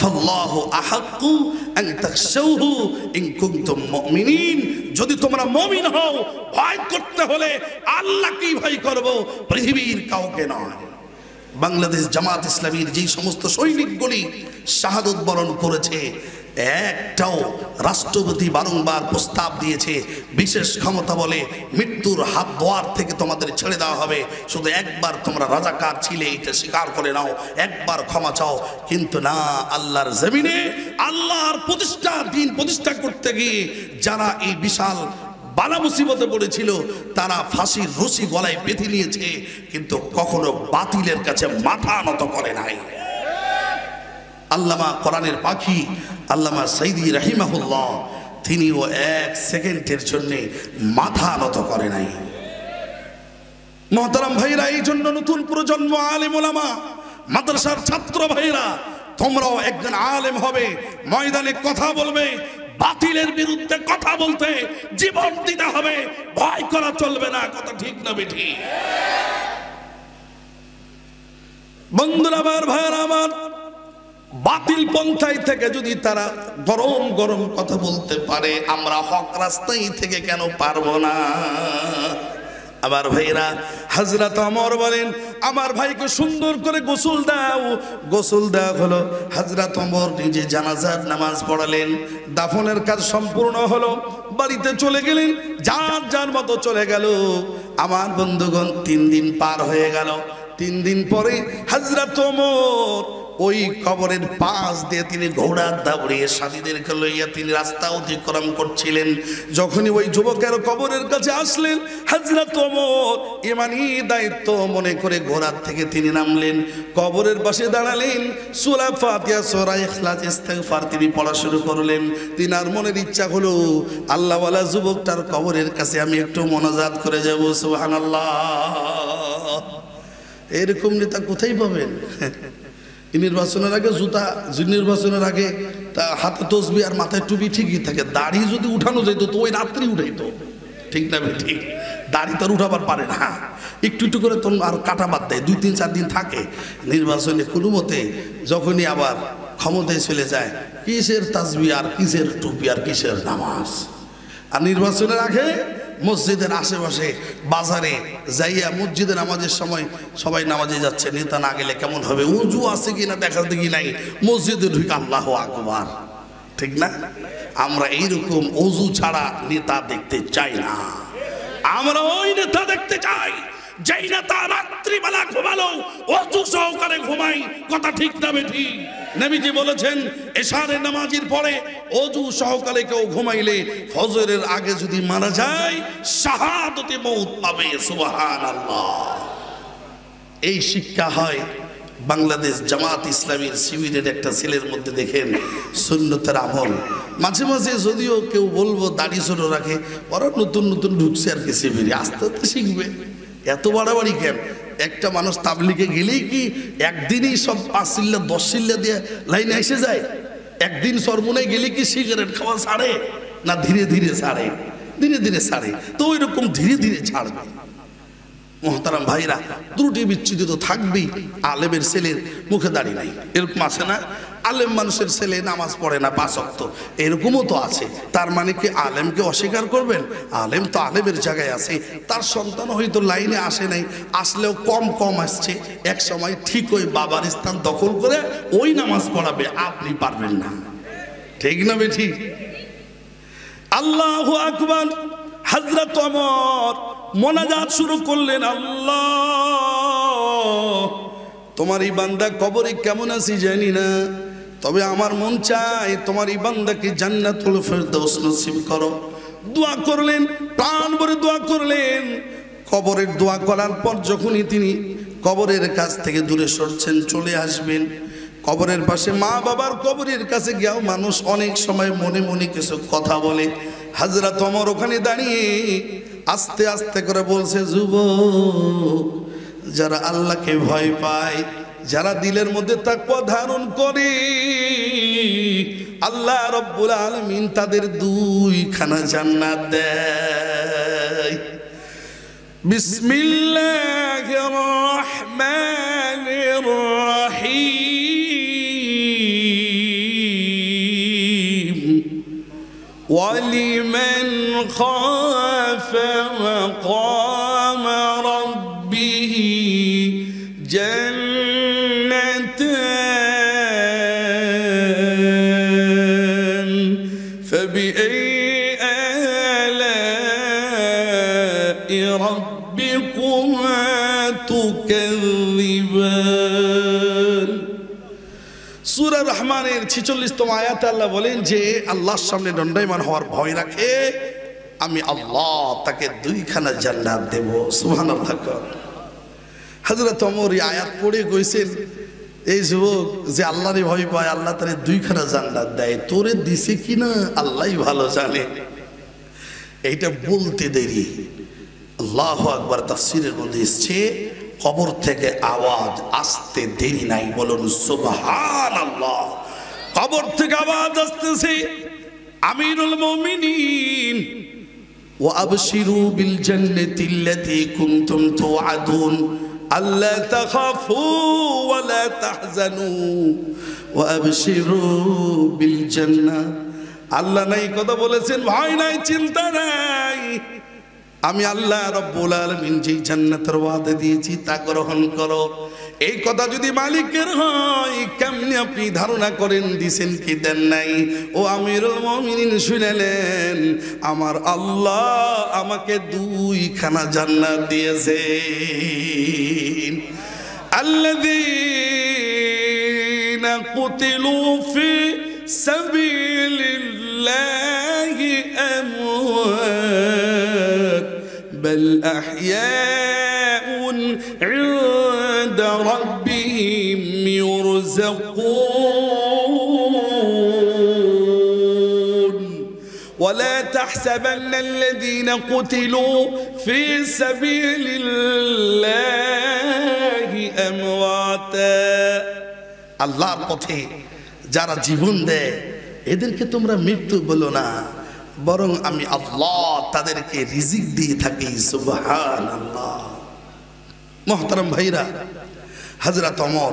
ফাল্লাহু আহাক্কু আন তাখশাউহু ইন কুনতুম মুমিনিন। যদি তোমরা মুমিন হও, ভয় করতে হলে আল্লাহকেই ভয় করব, পৃথিবীর কাউকে নয়। বাংলাদেশ জামাত ইসলামীর যেই সমস্ত সৈনিকগুলি শাহাদত বরণ করেছে, একটাও রাষ্ট্রপতি বারংবার প্রস্তাব দিয়েছে, বিশেষ ক্ষমতা বলে মৃত্যুর হাত দোয়ার থেকে তোমাদের ছেড়ে দেওয়া হবে, শুধু একবার তোমরা রাজাকার ছিলে এটা স্বীকার করে নাও, একবার ক্ষমা চাও। কিন্তু না, আল্লাহর জমিনে আল্লাহর প্রতিষ্ঠা, দিন প্রতিষ্ঠা করতে গিয়ে যারা এই বিশাল বালা মুসিবতে পড়েছিল, তারা ফাঁসির রশি গলায় বেঁধে নিয়েছে, কিন্তু কখনো বাতিলের কাছে মাথা নত করে নাই। আল্লামা কোরআনের পাখি আল্লামা সাইদি রাহিমাহুল্লাহ, তিনিও 1 সেকেন্ডের জন্য মাথা নত করে নাই। মুহতারাম ভাইরা, এই জন্য নতুন প্রজন্ম আলেম ওলামা, মাদ্রাসার ছাত্র ভাইরা, তোমরাও একজন আলেম হবে, ময়দানে কথা বলবে, বাতিলের বিরুদ্ধে কথা বলতে জীবন দিতে হবে, ভয় করা চলবে না। কথা ঠিক না বেঠি? বন্ধুরা আমার, ভাইরা আমার, বাতিল পন্থায় থেকে যদি তারা গরম গরম কথা বলতে পারে, আমরা হক রাস্তায় থেকে কেন পারবো না? আবার ভাইরা, হযরত ওমর বলেন, আমার ভাইকে সুন্দর করে গোসল দাও। গোসল দেওয়া হলো, হযরত ওমর নিজে জানাজার নামাজ পড়ালেন, দাফনের কাজ সম্পূর্ণ হলো, বাড়িতে চলে গেলেন, যার যার মতো চলে গেল। আমার বন্ধুগণ, 3 দিন পার হয়ে গেল। 3 দিন পরে হযরত ওমর ওই কবরের পাশ দিয়ে তিনি ঘোড়া দাবড়িয়ে সাথীদেরকে লইয়া তিনি রাস্তা অতিক্রম করছিলেন। যখনই ওই যুবকের কবরের কাছে আসলেন, হযরত ওমর ইমানি দায়িত্ব মনে করে ঘোড়ার থেকে তিনি নামলেন, কবরের পাশে দাঁড়ালেন, সূরা ফাতিহা, সূরা ইখলাস, ইস্তিগফার তিনি পড়া শুরু করলেন। তিনার মনের ইচ্ছা হলো আল্লাহওয়ালা যুবকটার কবরের কাছে আমি একটু মোনাজাত করে যাব। সুবহানাল্লাহ। এরকম নেতা কোথায় পাবেন? নির্বাচনের আগে জুতা, নির্বাচনের আগে তা হাতে তসবি আর মাথায় টুপি ঠিকই থাকে। দাড়ি যদি উঠানো যেত তো ওই রাত্রি উঠাইতো, ঠিক না? ঠিক, দাড়ি তার উঠাবার পারে না, একটু একটু করে তো আর কাটা বাদ দেয়, 2-3-4 দিন থাকে। নির্বাচনে কোনো মতে যখনই আবার ক্ষমতায় চলে যায়, কিসের তাসবি আর কিসের টুপি আর কিসের নামাজ। আর নির্বাচনের আগে মসজিদের আশেপাশে বাজারে যাইয়া মসজিদে নামাজের সময় সবাই নামাজে যাচ্ছে, নেতা না গেলে কেমন হবে, উজু আছে কিনা দেখা দেখি নাই, মসজিদে ঢুকে আল্লাহু আকবার, ঠিক না? আমরা এইরকম অজু ছাড়া নেতা দেখতে চাই না। আমরা ওই নেতা দেখতে চাই যেই নেতা রাত্রিবেলা ঘুমালো অজু সহকারে ঘুমাই। কথা ঠিক না বেঠি? নবীজি বলেছেন এশারের নামাজের পরে অজু সহকারে কেউ ঘুমাইলে ফজরের আগে যদি মারা যায় শাহাদাতে মউত পাবে। সুবহানাল্লাহ। এই শিক্ষা হয় বাংলাদেশ জামাত ইসলামীর শিবিরের একটা ছেলের মধ্যে। দেখেন সুন্নতের আমল। মাঝে মাঝে যদিও কেউ বলবো দাড়ি ছোট রাখে, ওরা নতুন নতুন ঢুকছে আর কি শিবিরে, আস্তে আস্তে শিখবে। এত বাড়াবাড়ি কেন? একটা মানুষ তাবলিগে গেলেই কি একদিনই সব 5 চিল্লা 10 চিল্লা দিয়ে লাইনে এসে যায়? একদিন সরমুনায় গেলে কি সিগারেট খাওয়া ছাড়ে? না ধীরে ধীরে ছাড়ে? ধীরে ধীরে ছাড়ে। তো ওই রকম ধীরে ধীরে ছাড়বে। মোহতারাম ভাইরা, ত্রুটি বিচ্যুতি তো থাকবেই। আলেমের ছেলের মুখে দাড়ি নাই, এরকম আছে না? আলেম মানুষের ছেলে নামাজ পড়ে না 5 ওয়াক্ত, এরকমও তো আছে। তার মানে কি আলেমকে অস্বীকার করবেন? আলেম তো আলেমের জায়গায় আছে, তার সন্তান হয়তো লাইনে আসে নাই, আসলেও কম কম আসছে। এক সময় ঠিক ওই বাবার স্থান দখল করে ওই নামাজ পড়াবে, আপনি পারবেন না, ঠিক না বেঠি? আল্লাহু আকবার। হযরত ওমর মোনাজাত শুরু করলেন, আল্লাহ তোমার এই বান্দা কবরে কেমন আছে জানি না, তবে আমার মন চায় তোমার এই বান্দাকে জান্নাতুল ফেরদৌস নসিব করো। দোয়া করলেন, প্রাণ ভরে দোয়া করলেন। কবরের দোয়া করার পর যখনই তিনি কবরের কাছ থেকে দূরে সরছেন, চলে আসবেন, কবরের পাশে মা বাবার কবরের কাছে গিয়েও মানুষ অনেক সময় মনে মনে কিছু কথা বলে। হযরত ওমর ওখানে দাঁড়িয়ে আস্তে আস্তে করে বলছে, যুবক, যারা আল্লাহকে ভয় পায়, যারা দিলের মধ্যে তাকওয়া ধারণ করে, আল্লাহ রাব্বুল আলামিন তাদের 2খানা জান্নাত দেয়। বিসমিল্লাহির রহমানির রহিম। ওয়ালিমান খাফা মাকামা রাব্বিহি জান্নাতান ফাবিআইয়ি আলা'i রাব্বিকুমা তুকাযযিবান। সূরা রহমানের 46তম আয়াতে আল্লাহ বলেন যে আল্লাহর সামনে দণ্ডায়মান হওয়ার ভয় রাখে, আমি আল্লাহ তাকে 2খানা জান্নাত দেব। সুবহানাল্লাহ। হযরত ওমর এই আয়াত পড়ে কইছেন, এই যুবক যে আল্লাহরে ভয় পায়, আল্লাহ তারে 2খানা জান্নাত দেয়, তোরে দিছে কিনা আল্লাহই ভালো জানে। এইটা বলতে দেরি। আল্লাহু আকবার। তাফসীরের মধ্যে এসেছে কবর থেকে আওয়াজ আসতে দেরি নাই, বলুন সুবহানাল্লাহ। কবর থেকে আওয়াজ আসতেছে, আমিরুল মুমিনিন ওয়া আবশিরু বিল জান্নাতিল্লাতী কুনতুম তুআদুন আল্লা তাখাফু ওয়া লা তাহজানু ওয়া আবশিরু বিল জান্নাহ। আল্লাহ নাই কথা বলেছেন, ভয় নাই, চিন্তা নাই, আমি আল্লাহ রাব্বুল আলামিন যেই জান্নাতের ওয়াদা দিয়েছি তা গ্রহণ করো। এই কথা যদি মালিকের হয়, কেমনে আপনি ধারণা করেন দিছেন কি দেন নাই? ও আমিরুল মুমিনিন শুনালেন, আমার আল্লাহ আমাকে 2খানা জান্নাত দিয়েছেন। আল্লাযী قتلوا في سبيل الله أموات بل أحياء عند ربهم يرزقون ولا تحسبن الذين قتلوا في سبيل الله أمواتا আল্লাহর পথে যারা জীবন দেয় এদেরকে তোমরা মৃত্যু বলো না, বরং আমি আল্লাহ তাদেরকে রিজিক দিয়ে থাকি। সুবহানাল্লাহ। মুহতারাম ভাইরা, হযরত ওমর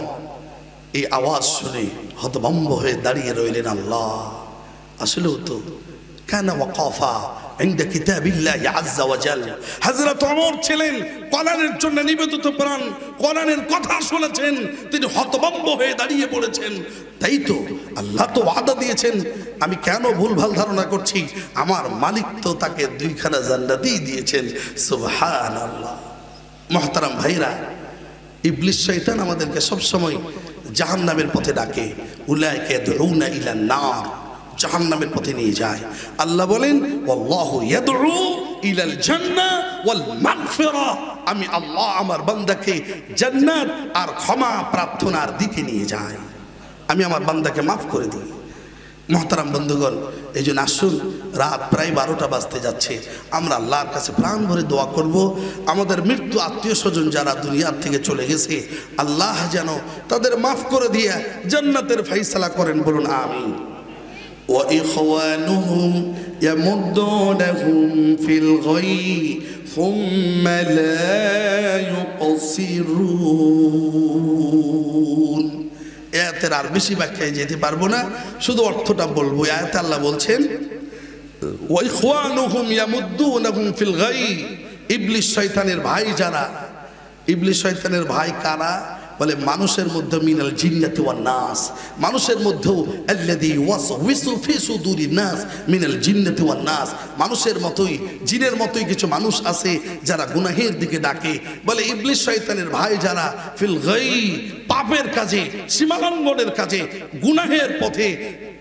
এই আওয়াজ শুনে হতভম্ব হয়ে দাঁড়িয়ে রইলেন। আল্লাহ আসলেও তো কানা ওয়াকাফা ইনদা কিতাবিল্লাহি আযজা ওয়া জাল। হযরত ওমর ছিলেন কোরআনের জন্য নিবেদিত প্রাণ, কোরআনের কথা শুনেছেন, তিনি হতভম্ব হয়ে দাঁড়িয়ে পড়েছেন। তাই তো আল্লাহ তো ওয়াদা দিয়েছেন, আমি কেন ভুলভাল ধারণা করছি, আমার মালিক তো তাকে দুইখানা জান্নাতই দিয়েছেন। সুবহানাল্লাহ। মুহতারাম ভাইরা, ইবলিস শয়তান আমাদেরকে সবসময় জাহান্নামের পথে ডাকে। উলাইকা ইয়াদউনা ইলান নার, জাহান্নামের পথে নিয়ে যায়। আল্লাহ বলেন ওয়াল্লাহু ইয়াদউ ইলাল জান্নাহ ওয়াল মাগফিরা, আমি আল্লাহ আমার বান্দাকে জান্নাত আর ক্ষমা প্রার্থনার দিকে নিয়ে যাই, আমি আমার বান্দাকে মাফ করে দিই। মুহতারাম বন্ধুগণ, এই জন্য আসুন, রাত প্রায় 12টা বাজতে যাচ্ছে, আমরা আল্লাহর কাছে প্রাণ ভরে দোয়া করব আমাদের মৃত্যু আত্মীয় স্বজন যারা দুনিয়ার থেকে চলে গেছে, আল্লাহ যেন তাদের মাফ করে দিয়ে জান্নাতের ফায়সালা করেন। বলুন আমিন। وإخوانهم يمدونهم في الغي ثم لا يقصرون। আয়াতের আর বেশি ব্যাখ্যায় যেতে পারবো না, শুধু অর্থটা বলবো। আয়াতে আল্লাহ বলছেন ওয়াইখওয়ানুহুম ইয়ামুদ্দুনাহুম ফিল গাই, ইবলিস শয়তানের ভাই যারা, ইবলিস শয়তানের ভাই কারা বলে মানুষের মধ্যে মিনাল জিন্নাতি ওয়ান নাস, মানুষের মধ্যেও আল্লাযী ওয়াসওয়িসু ফি সুদুরিন নাস মিনাল জিন্নাতি ওয়ান নাস, মানুষের মতোই জিনের মতোই কিছু মানুষ আছে যারা গুনাহের দিকে ডাকে। বলে ইবলিস শয়তানের ভাই যারা ফিল গাই, পাপের কাজে, সীমালঙ্ঘনের কাজে, গুনাহের পথে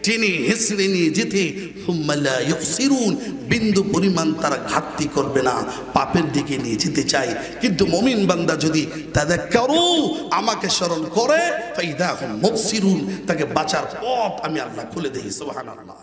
টেনে হেসড়ে নিয়ে যেতে, সুম্মা লা ইউসিরুন, বিন্দু পরিমাণ তারা ঘাটতি করবে না, পাপের দিকে নিয়ে যেতে চায়। কিন্তু মুমিন বান্দা যদি তাযাক্কারু, আমাকে স্মরণ করে, ফাইদা হুম মুবসিরুন, তাকে বাঁচার পথ আমি আল্লাহ খুলে দেই। সুবহানাল্লাহ।